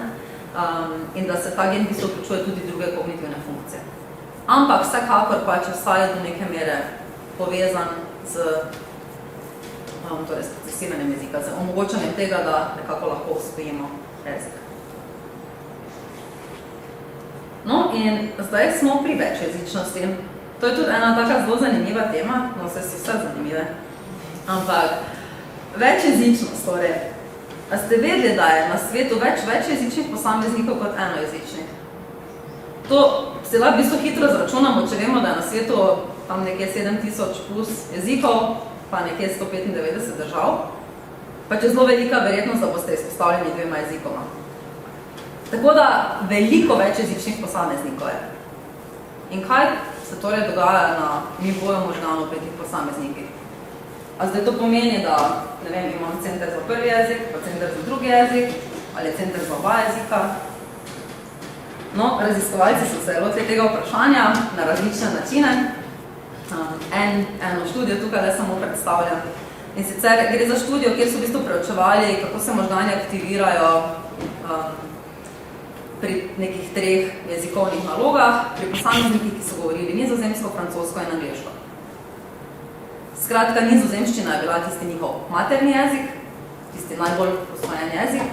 In da se ta gen v bistvu vključuje tudi druge kognitivne funkcije. Ampak vsekakor pač vsaj do neke mere povezan z procesiranjem jezika, z omogočanjem tega, da nekako lahko uspojimo jezik. No in zdaj smo pri večjezičnosti. To je tudi ena taka zelo zanimiva tema, no vse so vse zanimive. Ampak večjezičnost, torej, a ste vedeli, da je na svetu več večjezičnih posameznikov kot enojezičnih? To se lahko v bistvu hitro zračunamo, če vemo, da je na svetu tam nekje 7000 plus jezikov, pa nekje 195 držav, pa če zelo velika verjetnost, da boste izpostavljeni dvema jezikoma. Tako da veliko večjezičnih posameznikov je. In kaj se torej dogaja na nivoju možganov pri teh posameznikih? A zdaj to pomeni, da, ne vem, imam center za prvi jezik, pa center za drugi jezik, ali center za oba jezika. No, raziskovalci so se lotili tega vprašanja na različne načine. Eno študijo tukaj le samo predstavljam. In sicer gre za študijo, kjer so v bistvu preučevali, kako se možgani aktivirajo pri nekih 3 jezikovnih nalogah, pri posameznikih, ki so govorili nizozemsko, francosko in angleško. Skratka, nizozemščina je bila tisti njihov materni jezik, tisti najbolj osvojen jezik,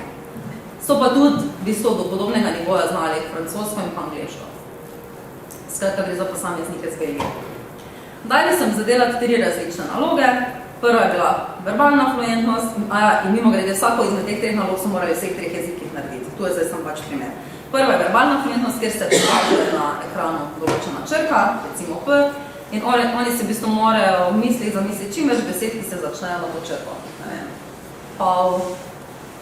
so pa tudi v bistvu do podobnega nivoja znali francosko in pa angleško. Skratka, gre za posameznike z Belgije. Dali sem zadelati 3 različne naloge. Prva je bila verbalna fluentnost in mimogrede vsako izmed teh 3 nalog so morali vseh 3 jezikih narediti. Tu je zdaj sem pač primer. Prva je verbalna fluentnost, kjer se pokaže na ekranu določena črka, recimo P, in oni se v bistvu morajo v mislih zamisliti čim več besed, ki se začnejo na to črko. Pal,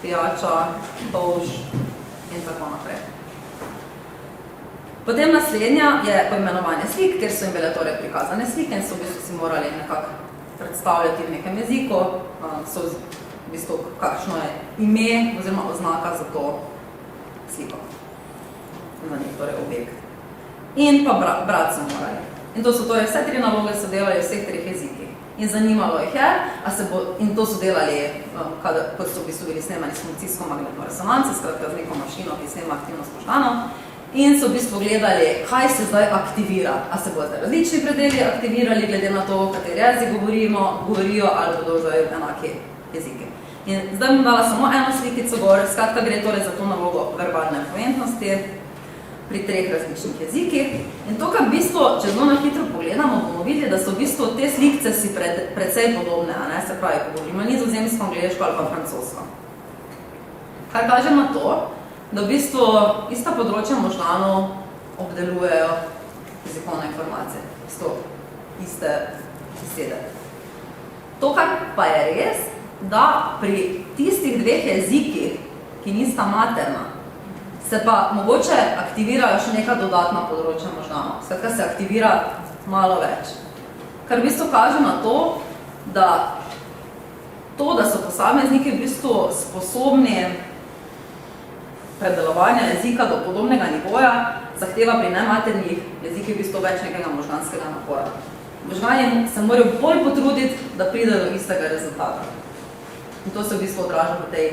pijača, polž in tako naprej. Potem naslednja je poimenovanje slik, kjer so jim bile torej prikazane slike in so v bistvu si morali nekako predstavljati v nekem jeziku, so v bistvu kakšno je ime oziroma oznaka za to sliko, za nek torej objekt. In pa brati so morali. In to so torej vse 3 naloge so delali v vseh 3 jezikih. In zanimalo jih je, in to so delali, ko so v bistvu bili snemani s funkcijsko magnetno resonanco, skratka z neko mašino, ki snema aktivnost možganov, in so v bistvu gledali, kaj se zdaj aktivira. A se bodo zdaj različni predeli aktivirali, glede na to, kateri jezik govorijo, ali bodo zdaj enaki jeziki. In zdaj bom dala samo eno slikico gor, skratka gre torej za to nalogo verbalne fluentnosti pri 3 različnih jezikih. In to, kar v bistvu, če zelo na hitro pogledamo, bomo videli, da so v bistvu te slikce si precej podobne, se pravi, ko govorimo nizozemsko, angleško ali pa francosko. Kar kaže na to, da v bistvu ista področja možganov obdelujejo jezikovne informacije, iste besede. To, kar pa je res, da pri tistih 2 jezikih, ki nista materna, se pa mogoče aktivirajo še neka dodatna področja možganov. Skratka, se aktivira malo več. Kar v bistvu kaže na to, da so posamezniki v bistvu sposobni predelovanja jezika do podobnega nivoja, zahteva pri nematernih jezikih v bistvu več nekega možganskega napora. Možgani se morajo bolj potruditi, da pride do istega rezultata. In to se v bistvu odraža v tej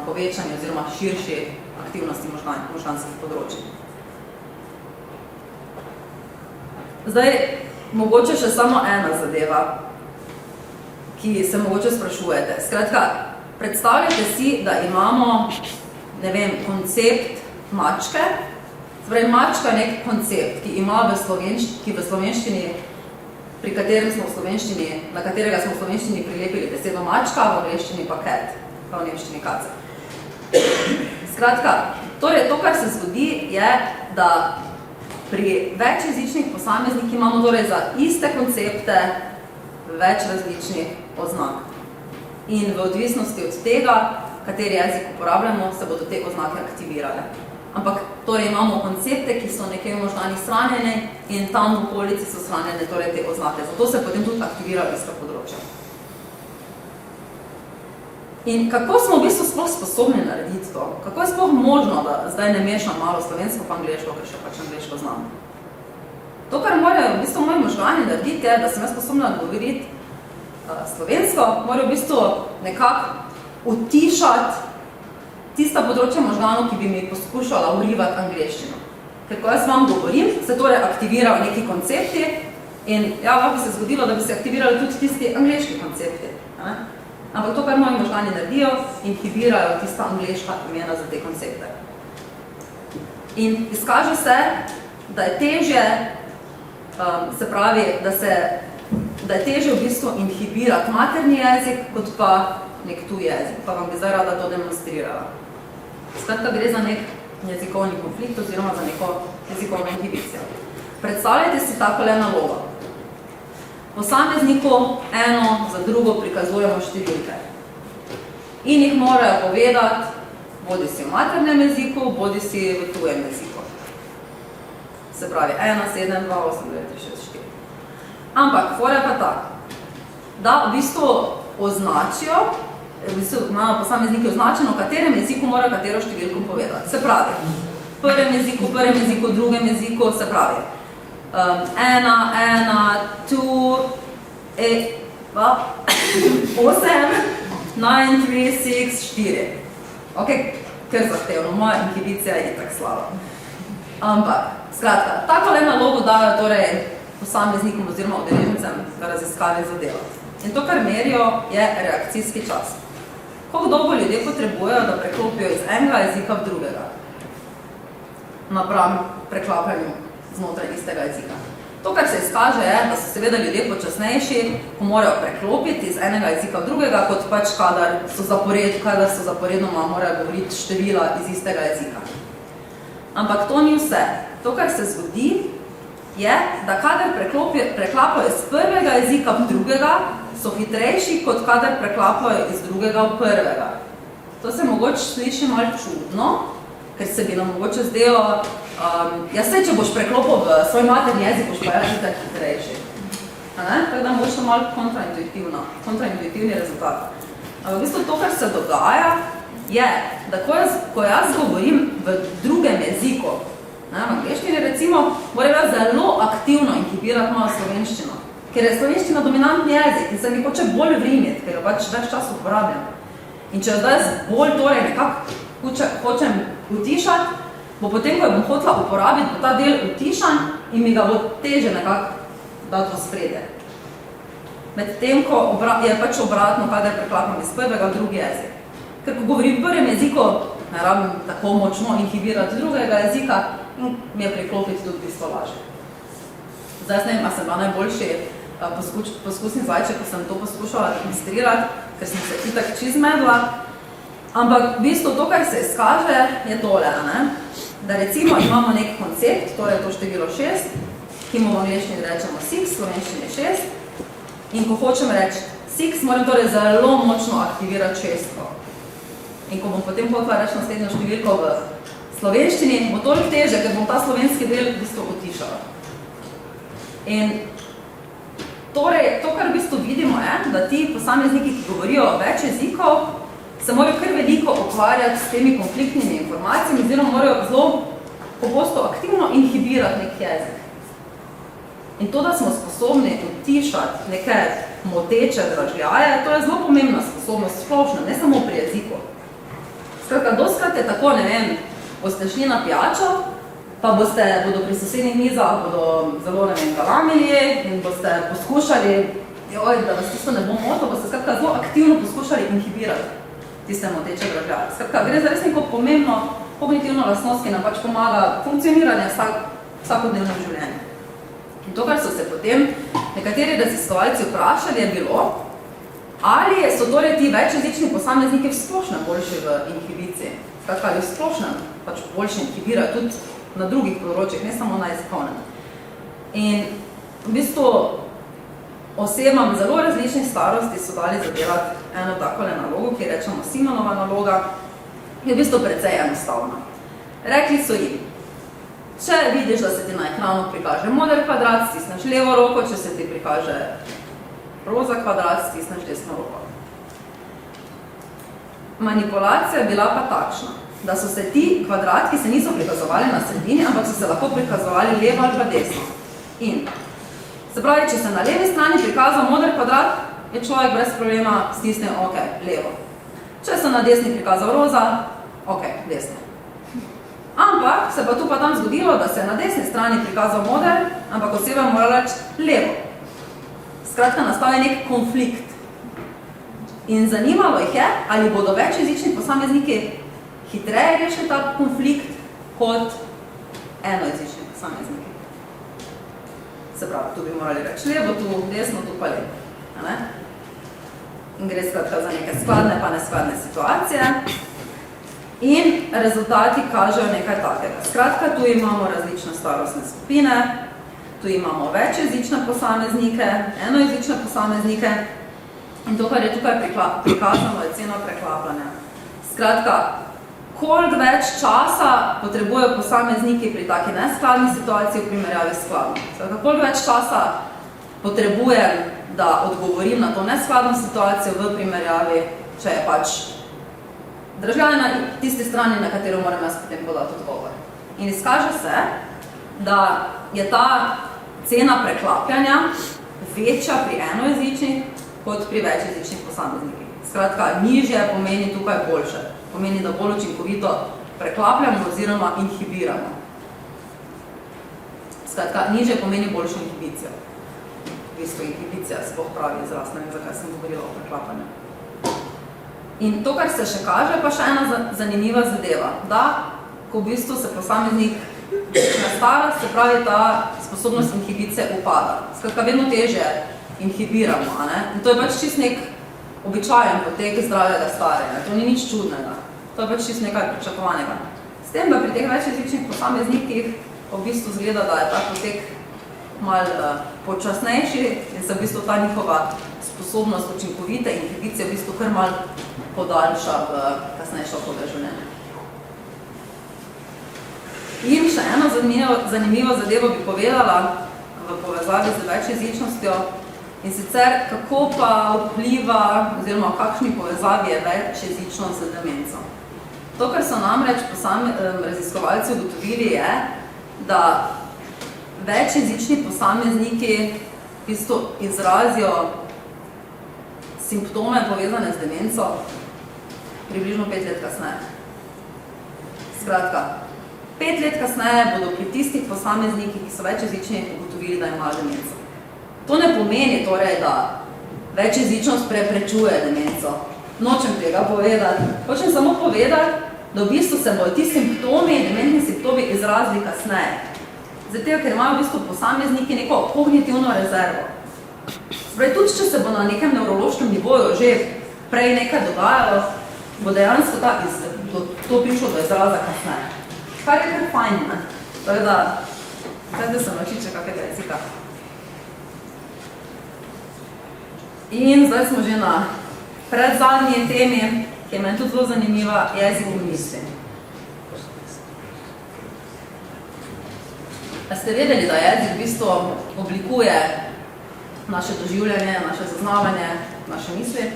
povečanju oziroma širši aktivnosti možganskih področij. Zdaj, mogoče še samo ena zadeva, ki se mogoče sprašujete. Skratka, predstavljate si, da imamo, ne vem, koncept mačke. Zdaj, mačka je nek koncept, ki ima v slovenščini, na katerega smo v slovenščini prilepili besedo mačka, v angleščini pa cat, pa v nemščini kaca. Skratka, torej to, kar se zgodi, je, da pri večjezičnih posameznikih imamo torej za iste koncepte več različnih oznak. In v odvisnosti od tega, kateri jezik uporabljamo, se bodo te oznake aktivirale. Ampak torej imamo koncepte, ki so nekje v možganih shranjene in tam v okolici so shranjene torej te oznake. Zato se potem tudi aktivirajo ista področja. In kako smo v bistvu sploh sposobni narediti to? Kako je sploh možno, da zdaj ne mešam malo slovensko pa angleško, ker še pač angleško znam? To, kar morajo v bistvu moji možgani narediti, je, da sem jaz sposobna govoriti slovensko, morajo v bistvu nekako utišati tista področja možganov, ki bi mi poskušala urivati angleščino. Ker ko jaz vam govorim, se torej aktivirajo neki koncepti in lahko bi se zgodilo, da bi se aktivirali tudi tisti angleški koncepti. Ampak to, kar moji možgani naredijo, inhibirajo tista angleška imena za te koncepte. In izkaže se, da je težje, se pravi, da je težje v bistvu inhibirati materni jezik, kot pa nek tuj jezik, pa vam bi zdaj rada to demonstrirala. Skratka, gre za nek jezikovni konflikt oziroma za neko jezikovno inhibicijo. Predstavljajte si takole nalogo. Posamezniku eno za drugo prikazujemo številke. In jih morajo povedati, bodi si v maternem jeziku, bodi si v tujem jeziku. Se pravi, 1, 7, 2, 8, 9, 3, 6, 4. Ampak, fora je pa ta. da v bistvu označijo, imajo posamezniki označeno, v katerem jeziku mora katero številko povedati. Se pravi, v prvem jeziku, drugem jeziku, se pravi 1, 2, 8, 9, 3, 6, 4. Ok, ker zahtevno, moja inhibicija je itak slaba. Ampak, skratka, tako le nalogo dajo torej posameznikom oziroma udeležencem raziskave zadelati. In to, kar merijo, je reakcijski čas. Koliko dolgo ljudje potrebujejo, da preklopijo iz enega jezika v drugega, napram preklapljanju znotraj istega jezika. To, kar se izkaže, je, da so seveda ljudje počasnejši, ko morajo preklopiti iz enega jezika v drugega, kot pač kadar so zaporedoma morajo govoriti števila iz istega jezika. Ampak to ni vse. To, kar se zgodi, je, da kadar preklapajo iz prvega jezika v drugega, so hitrejši, kot kadar preklapajo iz drugega v prvega. To se mogoče sliši malo čudno, ker se bi nam mogoče zdelo, če boš preklopil v svoj materni jezik, boš pa itak hitrejši. Tako da mogoče malo kontraintuitivni rezultat. V bistvu to, kar se dogaja, je, da ko jaz govorim v drugem jeziku, v angleščini recimo, moram zelo aktivno inhibirati mojo slovenščino, ker je slovenščina dominantni jezik in se mi hoče bolj vrimiti, ker jo pač več čas uporabljam. In če jo zdaj bolj torej nekako hočem utišati, bo potem, ko jo bom hotela uporabiti, bo ta del utišan in mi ga bo teže nekako dati v spredje. Medtem, ko je pač obratno, kadar preklapam iz prvega v drugi jezik. Ker ko govorim v prvem jeziku, ne rabim tako močno inhibirati drugega jezika in mi je preklopiti tudi bistvo lažje. Zdaj ne vem, a sem bila najboljši poskusni zajček, ko sem to poskušala demonstrirati, ker sem se itak čizmedla. Ampak v bistvu to, kar se izkaže, je tole, da recimo imamo nek koncept, torej to število 6, ki mu v angleščini rečemo 6, slovenščini 6. In ko hočem reči 6, moram torej zelo močno aktivirati šestko. In ko bom potem hotela reči naslednjo številko v slovenščini, bo toliko teže, ker bom ta slovenski del v bistvu utišala. In torej, to, kar v bistvu vidimo, je, da ti posamezniki, ki govorijo več jezikov, se morajo kar veliko ukvarjati s temi konfliktnimi informacijami, oziroma morajo zelo pogosto aktivno inhibirati nek jezik. In to, da smo sposobni utišati neke moteče dražljaje, to je zelo pomembna sposobnost splošno, ne samo pri jeziku. Skratka, dostkrat je tako, ne vem, boste šli na pijačo, pa bodo pri sosednjih mizah zelo, ne vem, galamili in boste poskušali, da vas tisto ne bo motilo, boste skratka zelo aktivno poskušali inhibirati tiste moteče dražljaje. Skratka, gre za res neko pomembno kognitivno lastnost, ki nam pač pomaga funkcioniranje vsakodnevnem življenju. In to, kar so se potem nekateri raziskovalci vprašali, je bilo, ali so torej ti večjezični posamezniki v splošnem boljši v inhibiciji. Skratka, ali v splošnem pač boljše inhibirajo tudi na drugih področjih, ne samo na jezikovnem. In v bistvu osebam zelo različnih starosti so dali zadelati eno takole nalogo, ki rečemo Simonova naloga, je v bistvu precej enostavna. Rekli so jim, če vidiš, da se ti na ekranu prikaže moder kvadrat, stisneš levo roko, če se ti prikaže roza kvadrat, stisneš desno roko. Manipulacija je bila pa takšna, da so se ti kvadratki se niso prikazovali na sredini, ampak so se lahko prikazovali levo ali pa desno. In se pravi, če se na levi strani prikazal moder kvadrat, je človek brez problema stisnil ok, levo. Če se na desni prikazal roza, ok, desno. Ampak se pa tu pa tam zgodilo, da se je na desni strani prikazal moder, ampak oseba mora reči levo. Skratka, nastal je nek konflikt. In zanimalo jih je, ali bodo večjezični posamezniki hitreje rešili ta konflikt kot enojezični posamezniki. Se pravi, tu bi morali reči levo, tu desno, tu pa levo. In gre skratka za neke skladne pa neskladne situacije. In rezultati kažejo nekaj takega. Skratka, tu imamo različne starostne skupine, tu imamo večjezične posameznike, enojezične posameznike in to, kar je tukaj prikazano, je cena preklapljanja. Skratka, koliko več časa potrebujejo posamezniki pri taki neskladni situaciji v primerjavi s skladno. Skratka, koliko več časa potrebujem, da odgovorim na to neskladno situacijo v primerjavi, če je pač državljan na tisti strani, na katero moram jaz potem podati odgovor. In izkaže se, da je ta cena preklapljanja večja pri enojezičnih kot pri večjezičnih posameznikih. Skratka, nižje pomeni tukaj boljše. Pomeni, da bolj učinkovito preklapljamo oziroma inhibiramo. Skratka, nižje pomeni boljšo inhibicijo. V bistvu inhibicija sploh pravi izraz, ne vem, zakaj sem govorila o preklapanju. In to, kar se še kaže, pa še ena zanimiva zadeva, da ko v bistvu se posameznik nastara, se pravi, ta sposobnost inhibicije upada. Skratka, vedno težje inhibiramo, a ne? In to je pač čist nek običajen potek zdravega staranja, to ni nič čudnega. To je pač čist nekaj pričakovanega. S tem, da pri teh večjezičnih posameznikih v bistvu zgleda, da je ta potek malo počasnejši in se v bistvu ta njihova sposobnost učinkovite inhibicije v bistvu kar malo podaljša v kasnejšo obdobje življenja. In še eno zanimivo zadevo bi povedala v povezavi z večjezičnostjo, in sicer kako pa vpliva oziroma v kakšni povezavi je večjezičnost z demenco. To, kar so namreč raziskovalci ugotovili, je, da večjezični posamezniki v bistvu izrazijo simptome povezane z demenco približno 5 let kasneje. Skratka, 5 let kasneje bodo pri tistih posameznikih, ki so večjezični, ugotovili, da imajo demenco. To ne pomeni torej, da večjezičnost preprečuje demenco. Nočem tega povedati. Hočem samo povedati, da v bistvu se bodo ti simptomi, dementni simptomi izrazili kasneje. Zato, ker imajo v bistvu posamezniki neko kognitivno rezervo. Spravi, tudi če se bo na nekem nevrološkem nivoju že prej nekaj dogajalo, bo dejansko to prišlo do izraza kasneje. Kar je kar fajn, ne? Tako da, zdaj se naučiti še kakega jezika. In zdaj smo že na predzadnji temi, ki je meni tudi zelo zanimiva, jezik in misli. A ste vedeli, da jezik v bistvu oblikuje naše doživljanje, naše zaznavanje, naše misli?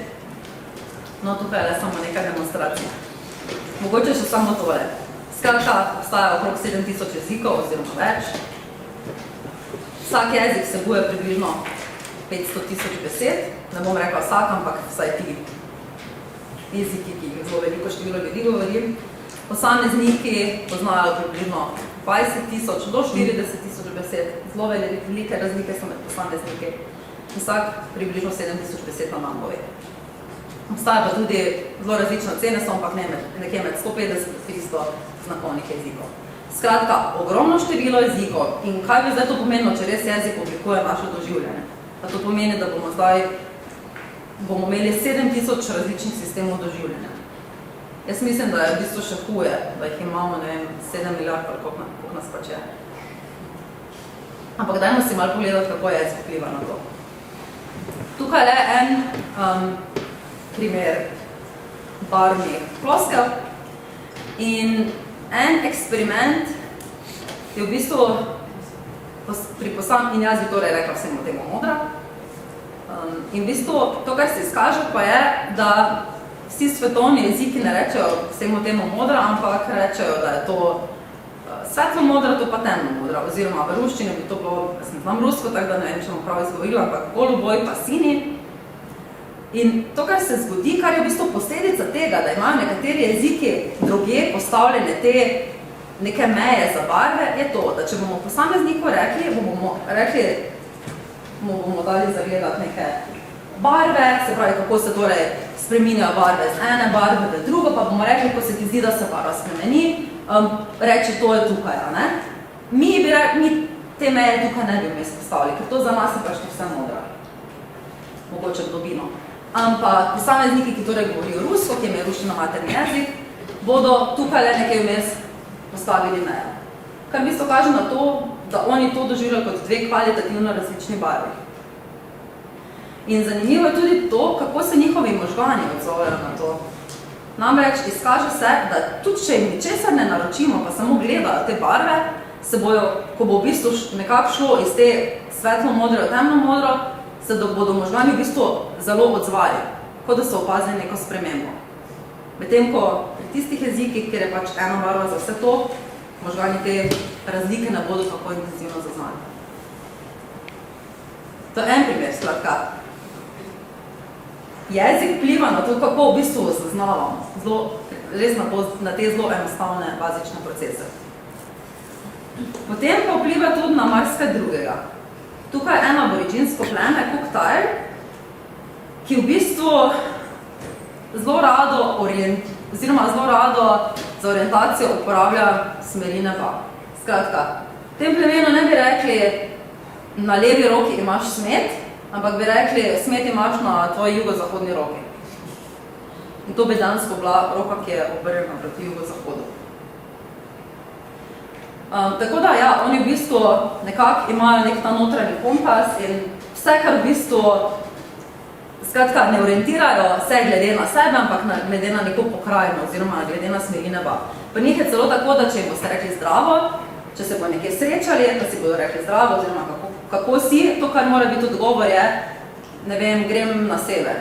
No, tukaj je le samo nekaj demonstracije. Mogoče še samo tole. Skratka, obstaja okrog 7000 jezikov oziroma več. Vsak jezik vsebuje približno 500 000 besed. Ne bom rekla vsak, ampak vsaj ti jeziki, ki jih zelo veliko število ljudi govori. Posamezniki poznajo približno 20 000 do 40 000 besed. Zelo velike razlike so med posamezniki. Vsak približno 7000 besed na nam pove. Obstaja pa tudi zelo različne cene, so ampak nekje med 150 do 300 znakovnih jezikov. Skratka, ogromno število jezikov. In kaj bi zdaj to pomenilo, če res jezik oblikuje naše doživljanje? Pa to pomeni, da bomo imeli 7000 različnih sistemov doživljanja. Jaz mislim, da je v bistvu še huje, da jih imamo, ne vem, 7 milijard, ali koliko nas pač je. Ampak dajmo si malo pogledati, kako jezik vpliva na to. Tukaj je en primer barvnih ploskev in en eksperiment je v bistvu in jaz bi torej rekla vsemu temu modra. In v bistvu to, kar se izkaže, pa je, da vsi svetovni jeziki ne rečejo vsemu temu modra, ampak rečejo, da je to svetlo modra, to pa temno modra, oziroma v ruščini bi to bilo, jaz ne znam rusko, tako da ne vem, če bom prav izgovorila, ampak goluboj pa sini. In to, kar se zgodi, kar je v bistvu posledica tega, da imajo nekateri jeziki drugje postavljene te neke meje za barve, je to, da če bomo posamezniku rekli, mu bomo dali zagledati neke barve, se pravi, kako se torej spreminjajo barve z ene barve v drugo, pa bomo rekli, ko se ti zdi, da se barva spremeni, reči, to je tukaj, a ne? Mi te meje tukaj ne bi vmes postavili, ker to za nas je pač vse modra. Mogoče globino. Ampak posamezniki, ki torej govorijo rusko, ki je ruščina materni jezik, bodo tukaj le nekaj vmes postavili mejo. Kar v bistvu kaže na to, da oni to doživljajo kot dve kvalitativno različni barvi. In zanimivo je tudi to, kako se njihovi možgani odzovejo na to. Namreč izkaže se, da tudi če jim ničesar ne naročimo, pa samo gledajo te barve, se bojo, ko bo v bistvu nekako šlo iz te svetlo modro, temno modro, se bodo možgani v bistvu zelo odzvali, kot da so opazili neko spremembo. Medtem ko pri tistih jezikih, kjer je pač ena barva za vse to, možgani te razlike ne bodo tako intenzivno zaznali. To je en primer, skratka. Jezik vpliva na to, kako v bistvu zaznavamo, res na te zelo enostavne, bazične procese. Potem pa vpliva tudi na marsikaj drugega. Tukaj je eno aboriginsko pleme, Cook-Tile, ki v bistvu zelo rado za orientacijo uporablja smeri neba. Skratka, v tem plemenu ne bi rekli, na levi roki imaš smet, ampak bi rekli, smet imaš na tvoji jugozahodni roki. In to bi dejansko bila roka, ki je obrnjena proti jugozahodu. Tako da, ja, oni v bistvu nekako imajo nek ta notranji kompas in vse, kar v bistvu skratka, ne orientirajo se glede na sebe, ampak glede na neko pokrajino oziroma glede na smeri neba. Pri njih je celo tako, da če jim boste rekli zdravo, če se bo nekje srečali, da si bodo rekli zdravo oziroma kako si, to, kar mora biti odgovor je, ne vem, grem na sever.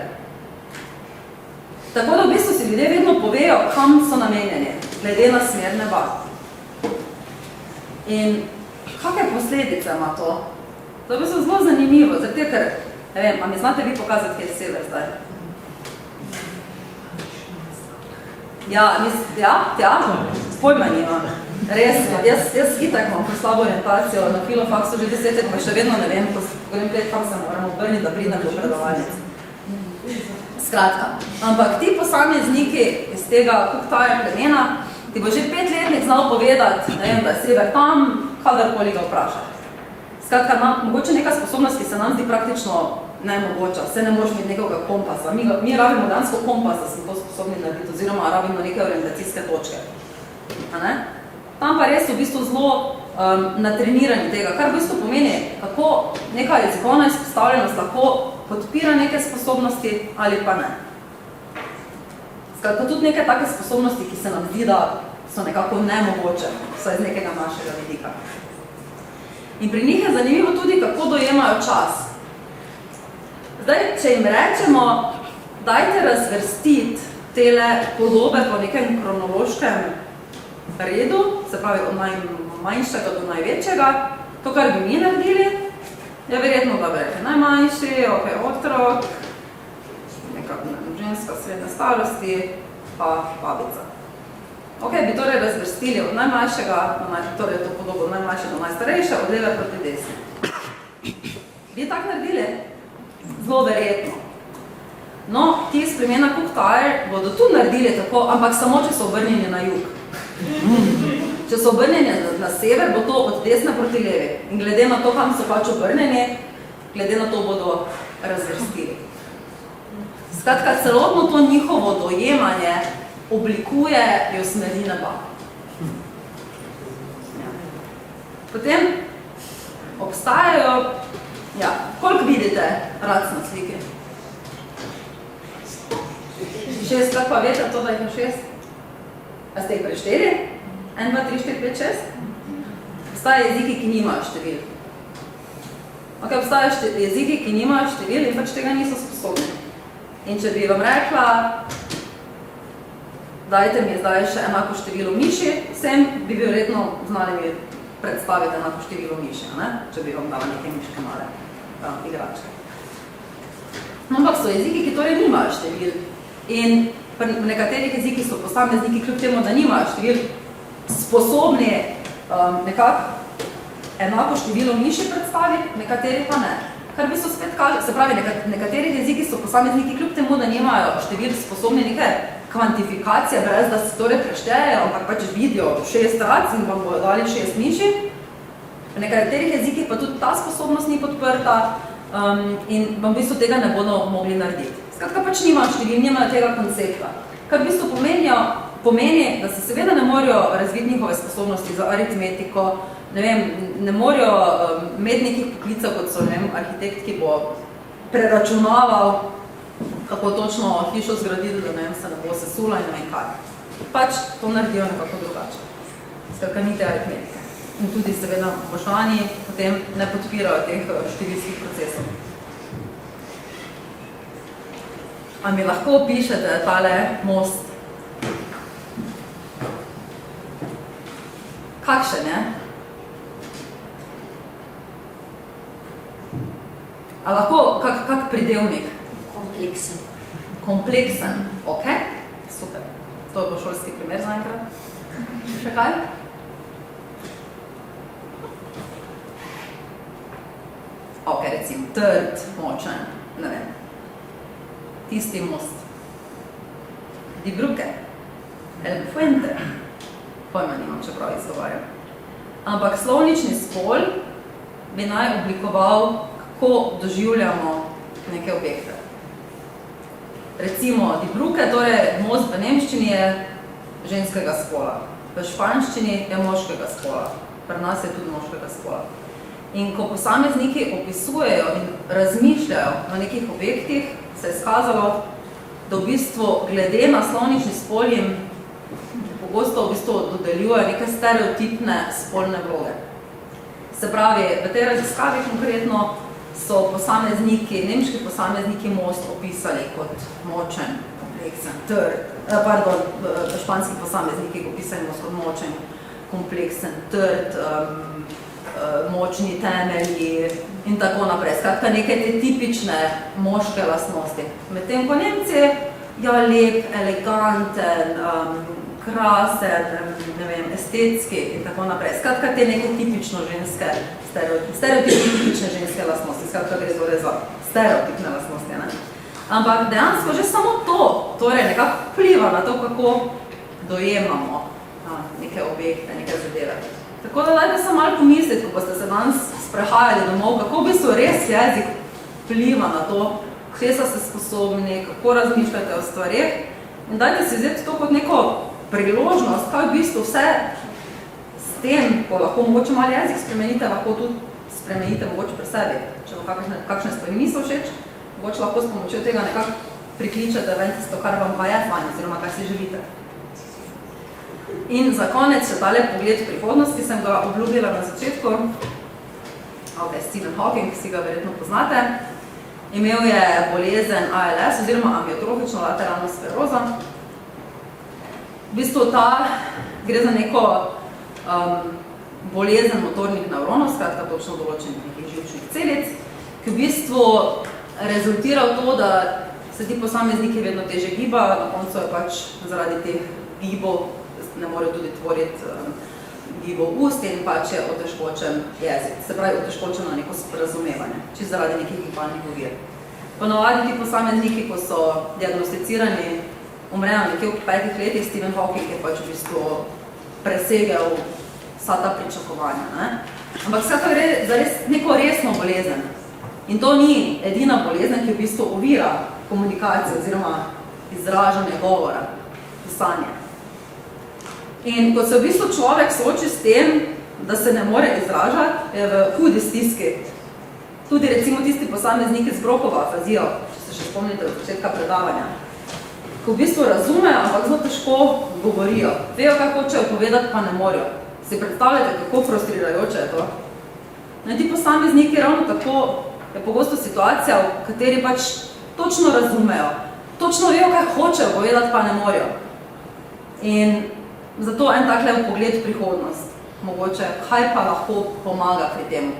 Tako da v bistvu si ljudje vedno povejo, kam so namenjeni, glede na smer neba. In kakve posledice ima to? To je v bistvu zelo zanimivo, zato ker, ne vem, a mi znate vi pokazati, kje je sever zdaj? Ja, pojma nima. Res, jaz itak imam slabo orientacijo na filofaksu že 10 let, pa še vedno ne vem, ko govorim pet, kam se moram obrniti, da pridem do predavalnice. Skratka, ampak ti posamezniki iz tega Cook-Tile plemena, ti bo že 5-letnik znal povedati, ne vem, da je sever tam, kadarkoli ga vpraša. Skratka, mogoče neka sposobnost, ki se nam zdi praktično nemogoča, vse ne moreš imeti nekega kompasa. Mi rabimo dansko kompas, da smo to sposobni narediti, oziroma rabimo neke orientacijske točke. Tam pa res v bistvu zelo natrenirani tega, kar v bistvu pomeni, kako neka jezikovna izpostavljenost lahko podpira neke sposobnosti ali pa ne. Skratka, tudi neke take sposobnosti, ki se nam zdi, da so nekako nemogoče, vsaj iz nekega našega vidika. In pri njih je zanimivo tudi, kako dojemajo čas. Zdaj, če jim rečemo, dajte razvrstiti tele podobe po nekem kronološkem redu, se pravi od najmanjšega do največjega, to, kar bi mi naredili, je verjetno, da bi rekli najmanjši, otrok, neka ženska srednje starosti, pa babica. Bi torej razvrstili od najmlajšega, torej to podobo od najmlajše do najstarejše, od leve proti desni. Bi tako naredili? Zelo verjetno. No, ti iz plemena Cook-Tile bodo tudi naredili tako, ampak samo, če so obrnjeni na jug. Če so obrnjeni na sever, bo to od desne proti levi. In glede na to, kam so pač obrnjeni, glede na to bodo razvrstili. Skratka, celotno to njihovo dojemanje oblikuje smeri neba. Potem obstajajo, koliko vidite rac na sliki? 6, kako pa veste to, da jih je 6? A ste jih prešteli? 1, 2, 3, 4, 5, 6? Obstajajo jeziki, ki nimajo števil. Obstajajo jeziki, ki nimajo števil in pač tega niso sposobni. In če bi vam rekla, dajte mi zdaj še enako število miši, vsem bi verjetno znali mi predstaviti enako število miši, če bi vam dala neke miške male igračke. Ampak so jeziki, ki torej nimajo števil. In pri nekaterih jeziki so posamezniki, kljub temu, da nimajo števil, sposobni nekako enako število miši predstaviti, nekateri pa ne. Kar v bistvu spet kaže, se pravi, nekaterih jeziki so posamezniki, kljub temu, da nimajo števil, sposobni neke kvantifikacije, brez da se torej preštejejo, ampak pač vidijo 6 rac in vam bodo dali 6 miši. V nekaterih jezikih pa tudi ta sposobnost ni podprta in vam v bistvu tega ne bodo mogli narediti. Skratka, pač nimajo števil, nimajo tega koncepta. Kar v bistvu pomeni, da se seveda ne morajo razviti njihove sposobnosti za aritmetiko, ne morajo imeti nekih poklicev, kot so arhitekt, ki bo preračunaval, kako točno hišo zgraditi, da se ne bo sesula in ne vem kaj. Pač to naredijo nekako drugače. Skratka, ni te aritmetike. In tudi seveda možgani potem ne podpirajo teh številskih procesov. A mi lahko opišete tale most? Kakšen je? A lahko kak pridevnik? Kompleksen. Kompleksen, ok, super. To je bo šolski primer zaenkrat. Še kaj? Ok, recimo, trd, močen, ne vem. Tisti most. Die Brücke. El Fuente. Pojma nimam, čeprav izgovarjam. Ampak slovnični spol bi naj oblikoval, kako doživljamo neke objekte. Recimo, Die Brücke, torej most v nemščini je ženskega spola. V španščini je moškega spola. Pri nas je tudi moškega spola. In ko posamezniki opisujejo in razmišljajo o nekih objektih, se je skazalo, da v bistvu glede na slovnični spol jim pogosto v bistvu dodeljujejo neke stereotipne spolne vloge. Se pravi, v tej raziskavi konkretno so posamezniki, nemški posamezniki most opisali kot močen, kompleksen, španski posamezniki opisali most kot močen, kompleksen, trd, močni temelji in tako naprej. Skratka, neke te tipične moške lastnosti. Medtem ko Nemci, ja, lep, eleganten, krasen, ne vem, estetski in tako naprej. Skratka, te neke tipično ženske, stereotipične ženske lastnosti. Skratka, gre zore za stereotipne lastnosti, ne? Ampak dejansko že samo to, torej nekako vpliva na to, kako dojemamo neke objekte, neke zadeve. Tako da dajte se malo pomisliti, ko boste se danes sprehajali domov, kako v bistvu res jezik vpliva na to, kje ste sposobni, kako razmišljate o stvarih. In dajte si vzeti to kot neko priložnost, kaj v bistvu vse s tem, ko lahko mogoče malo jezik spremenite, lahko tudi spremenite mogoče pri sebi. Če vam kakšne stvari niso všeč, mogoče lahko s pomočjo tega nekako prikličete ven tisto, kar vam pa je fajn, oziroma kaj si želite. In za konec še tale pogled prihodnosti, sem ga obljubila na začetku. Stephen Hawking, ki si ga verjetno poznate, imel je bolezen ALS, oziroma amiotrofično lateralno sklerozo. V bistvu gre za neko bolezen motornih nevronov, skratka točno določenih nekih živčnih celic, ki v bistvu rezultira v to, da se ti posamezniki vedno teže gibajo, na koncu je pač zaradi teh gibov ne morejo tudi tvoriti gibov ust in pač je otežkočen jezik. Se pravi, otežkočeno neko sporazumevanje, čisto zaradi nekih gibalnih ovir. Ponavadi ti posamezniki, ko so diagnosticirani, umrejo nekje v 5 letih, Stephen Hawking je pač v bistvu presegel vsa ta pričakovanja. Ne? Ampak skratka gre za neko resno bolezen. In to ni edina bolezen, ki v bistvu ovira komunikacijo oziroma izražanje govora, pisanje. In ko se v bistvu človek sooči s tem, da se ne more izražati, je v hudi stiski. Tudi recimo tisti posamezniki z Brokovo afazijo, če se še spomnite od začetka predavanja, ko v bistvu razumejo, ampak zelo težko govorijo. Vejo, kaj hočejo povedati, pa ne morejo. Si predstavljate, kako frustrirajoče je to? In ti posamezniki ravno tako je pogosto situacija, v kateri pač točno razumejo. Točno vejo, kaj hočejo povedati, pa ne morejo. In zato en takle pogled prihodnost, mogoče, kaj pa lahko pomaga pri tem.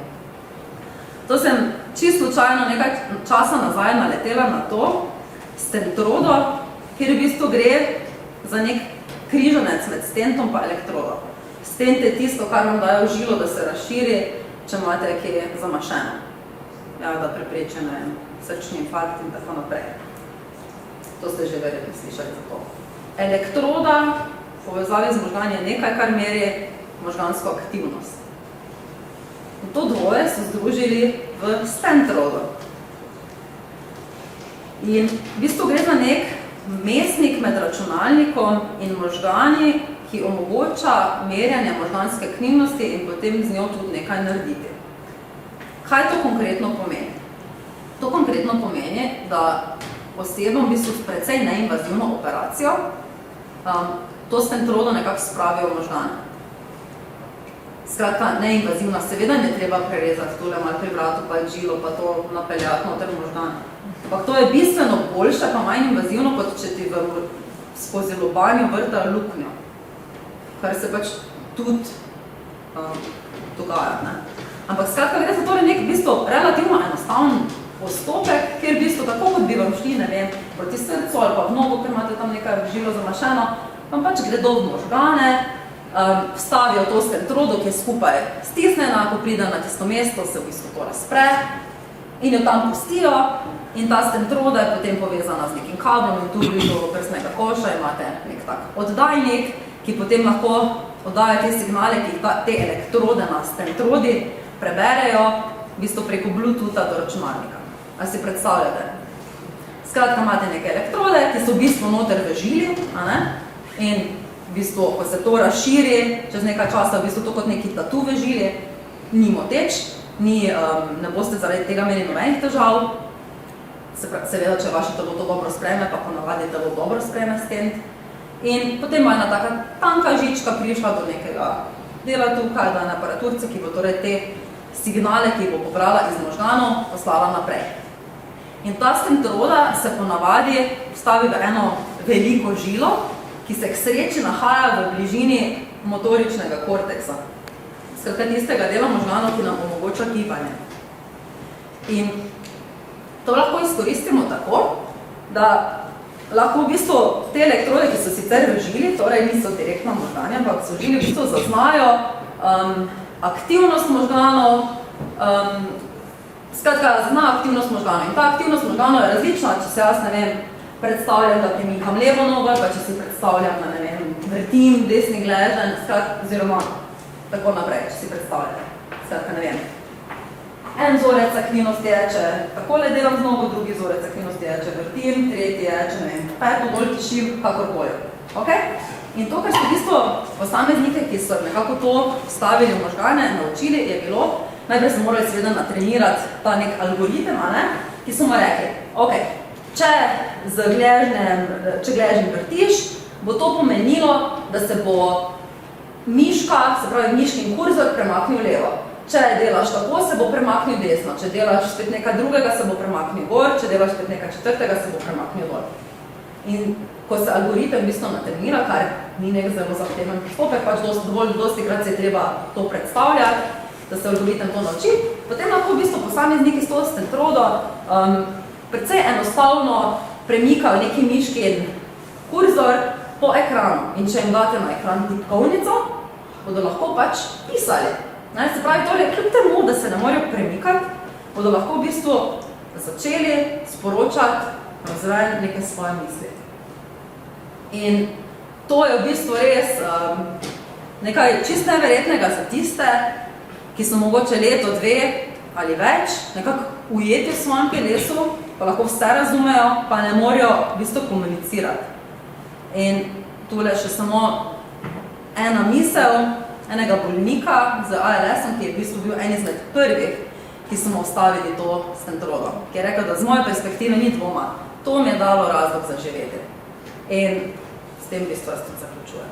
To sem čisto slučajno nekaj časa nazaj naletela na to stentrodo, kjer v bistvu gre za nek križanec med stentom pa elektrodo. Stent je tisto, kar vam daje v žilo, da se razširi, če imate kje zamašeno. Ja, da prepreči srčni infarkt in tako naprej. To ste že verjetno slišali za to. Elektroda v povezavi z možganji je nekaj, kar meri možgansko aktivnost. In to dvoje so združili v stentrodo. In v bistvu gre za nek mestnik med računalnikom in možgani, ki omogoča merjanje možganske aktivnosti in potem z njo tudi nekaj narediti. Kaj to konkretno pomeni? To konkretno pomeni, da osebam v bistvu s precej neinvazivno operacijo to stentrodo nekako spravijo v možgane. Skratka, neinvazivna, seveda ne treba prerezati tole malo pri vratu, pa žilo, pa to napeljati noter v možgane. Ampak to je bistveno boljše, pa manj invazivno, kot če ti skozi lobanjo vrta luknjo, kar se pač tudi dogaja. Ne? Ampak skratka, gre za torej nek v bistvu relativno enostaven postopek, kjer v bistvu tako, kot bi vam šli, ne vem, proti srcu ali pa v nogo, ker imate tam nekaj žilo zamašeno, vam pač gredo v možgane, vstavijo to stentrodo, ki je skupaj stisnjena, ko pride na tisto mesto, se v bistvu to razpre in jo tam pustijo in ta stentroda je potem povezana z nekim kablom in tudi do prsnega koša imate nek tak oddajnik, ki potem lahko oddaja te signale, ki te elektrode na stentrodi preberejo v bistvu preko Bluetootha do računalnika. A si predstavljate? Skratka, imate neke elektrode, ki so v bistvu noter v žili, a ne? In v bistvu, ko se to razširi, čez nekaj časa v bistvu to kot neki tatu v žili, ni moteč, ne boste zaradi tega imeli nobenih težav, seveda, če vaše telo to dobro sprejme, pa ponavadi telo dobro sprejme stent. In potem bo ena taka tanka žička prišla do nekega dela tukaj, da ena aparaturca, ki bo torej te signale, ki bo pobrala iz možganov, poslala naprej. In ta stentroda se ponavadi vstavi v eno veliko žilo, ki se k sreči nahaja v bližini motoričnega korteksa. Skratka, tistega dela možganov, ki nam omogoča gibanje. In to lahko izkoristimo tako, da lahko v bistvu te elektrode, ki so sicer v žili, torej niso direktno možganje, ampak so žili, v bistvu zaznajo aktivnost možganov, skratka, zna aktivnost možganov. In ta aktivnost možganov je različna, če se jaz, ne vem, predstavljam, da premikam levo nogo, pa če si predstavljam, da ne vem, vrtim desni gležen, skratka, oziroma tako naprej, če si predstavljate. Skratka, ne vem. En vzorec aktivnosti je, če takole delam z nogo, drugi vzorec aktivnosti je, če vrtim, tretji je, če ne vem, peto bolj tišim, kakorkoli. Okay? In to, kar so v bistvu posameznike, ki so nekako to stavili v možgane, naučili, je bilo, najprej so morali seveda natrenirati ta nek algoritem, ki so mu rekli, okay, če gležnjem vrtiš, bo to pomenilo, da se bo miška, se pravi miškin kurzor, premaknil levo. Če delaš tako, se bo premaknil desno. Če delaš spet nekaj drugega, se bo premaknil gor. Če delaš spet nekaj četrtega, se bo premaknil dol. In ko se algoritem v bistvu natrenira, kar ni nek zelo zahteven postopek, pač dostikrat se je treba to predstavljati, da se algoritem to nauči, potem lahko v bistvu posamezniki s to stentrodo precej enostavno premikajo neki miškin kurzor po ekranu. In če jim date na ekran tipkovnico, bodo lahko pač pisali. Se pravi, torej, kljub temu, da se ne morejo premikati, bodo lahko v bistvu začeli sporočati razvojati neke svoje misli. In to je v bistvu res nekaj čist neverjetnega za tiste, ki so mogoče leto, dve ali več, nekako ujeti v svojem telesu, pa lahko vse razumejo, pa ne morejo v bistvu komunicirati. In tule še samo ena misel enega bolnika z ALS-om, ki je v bistvu bil en izmed prvih, ki so mu vstavili to stentrodo, ki je rekel, da z moje perspektive ni dvoma, to mi je dalo razlog za živeti. In s tem v bistvu jaz tudi zaključujem.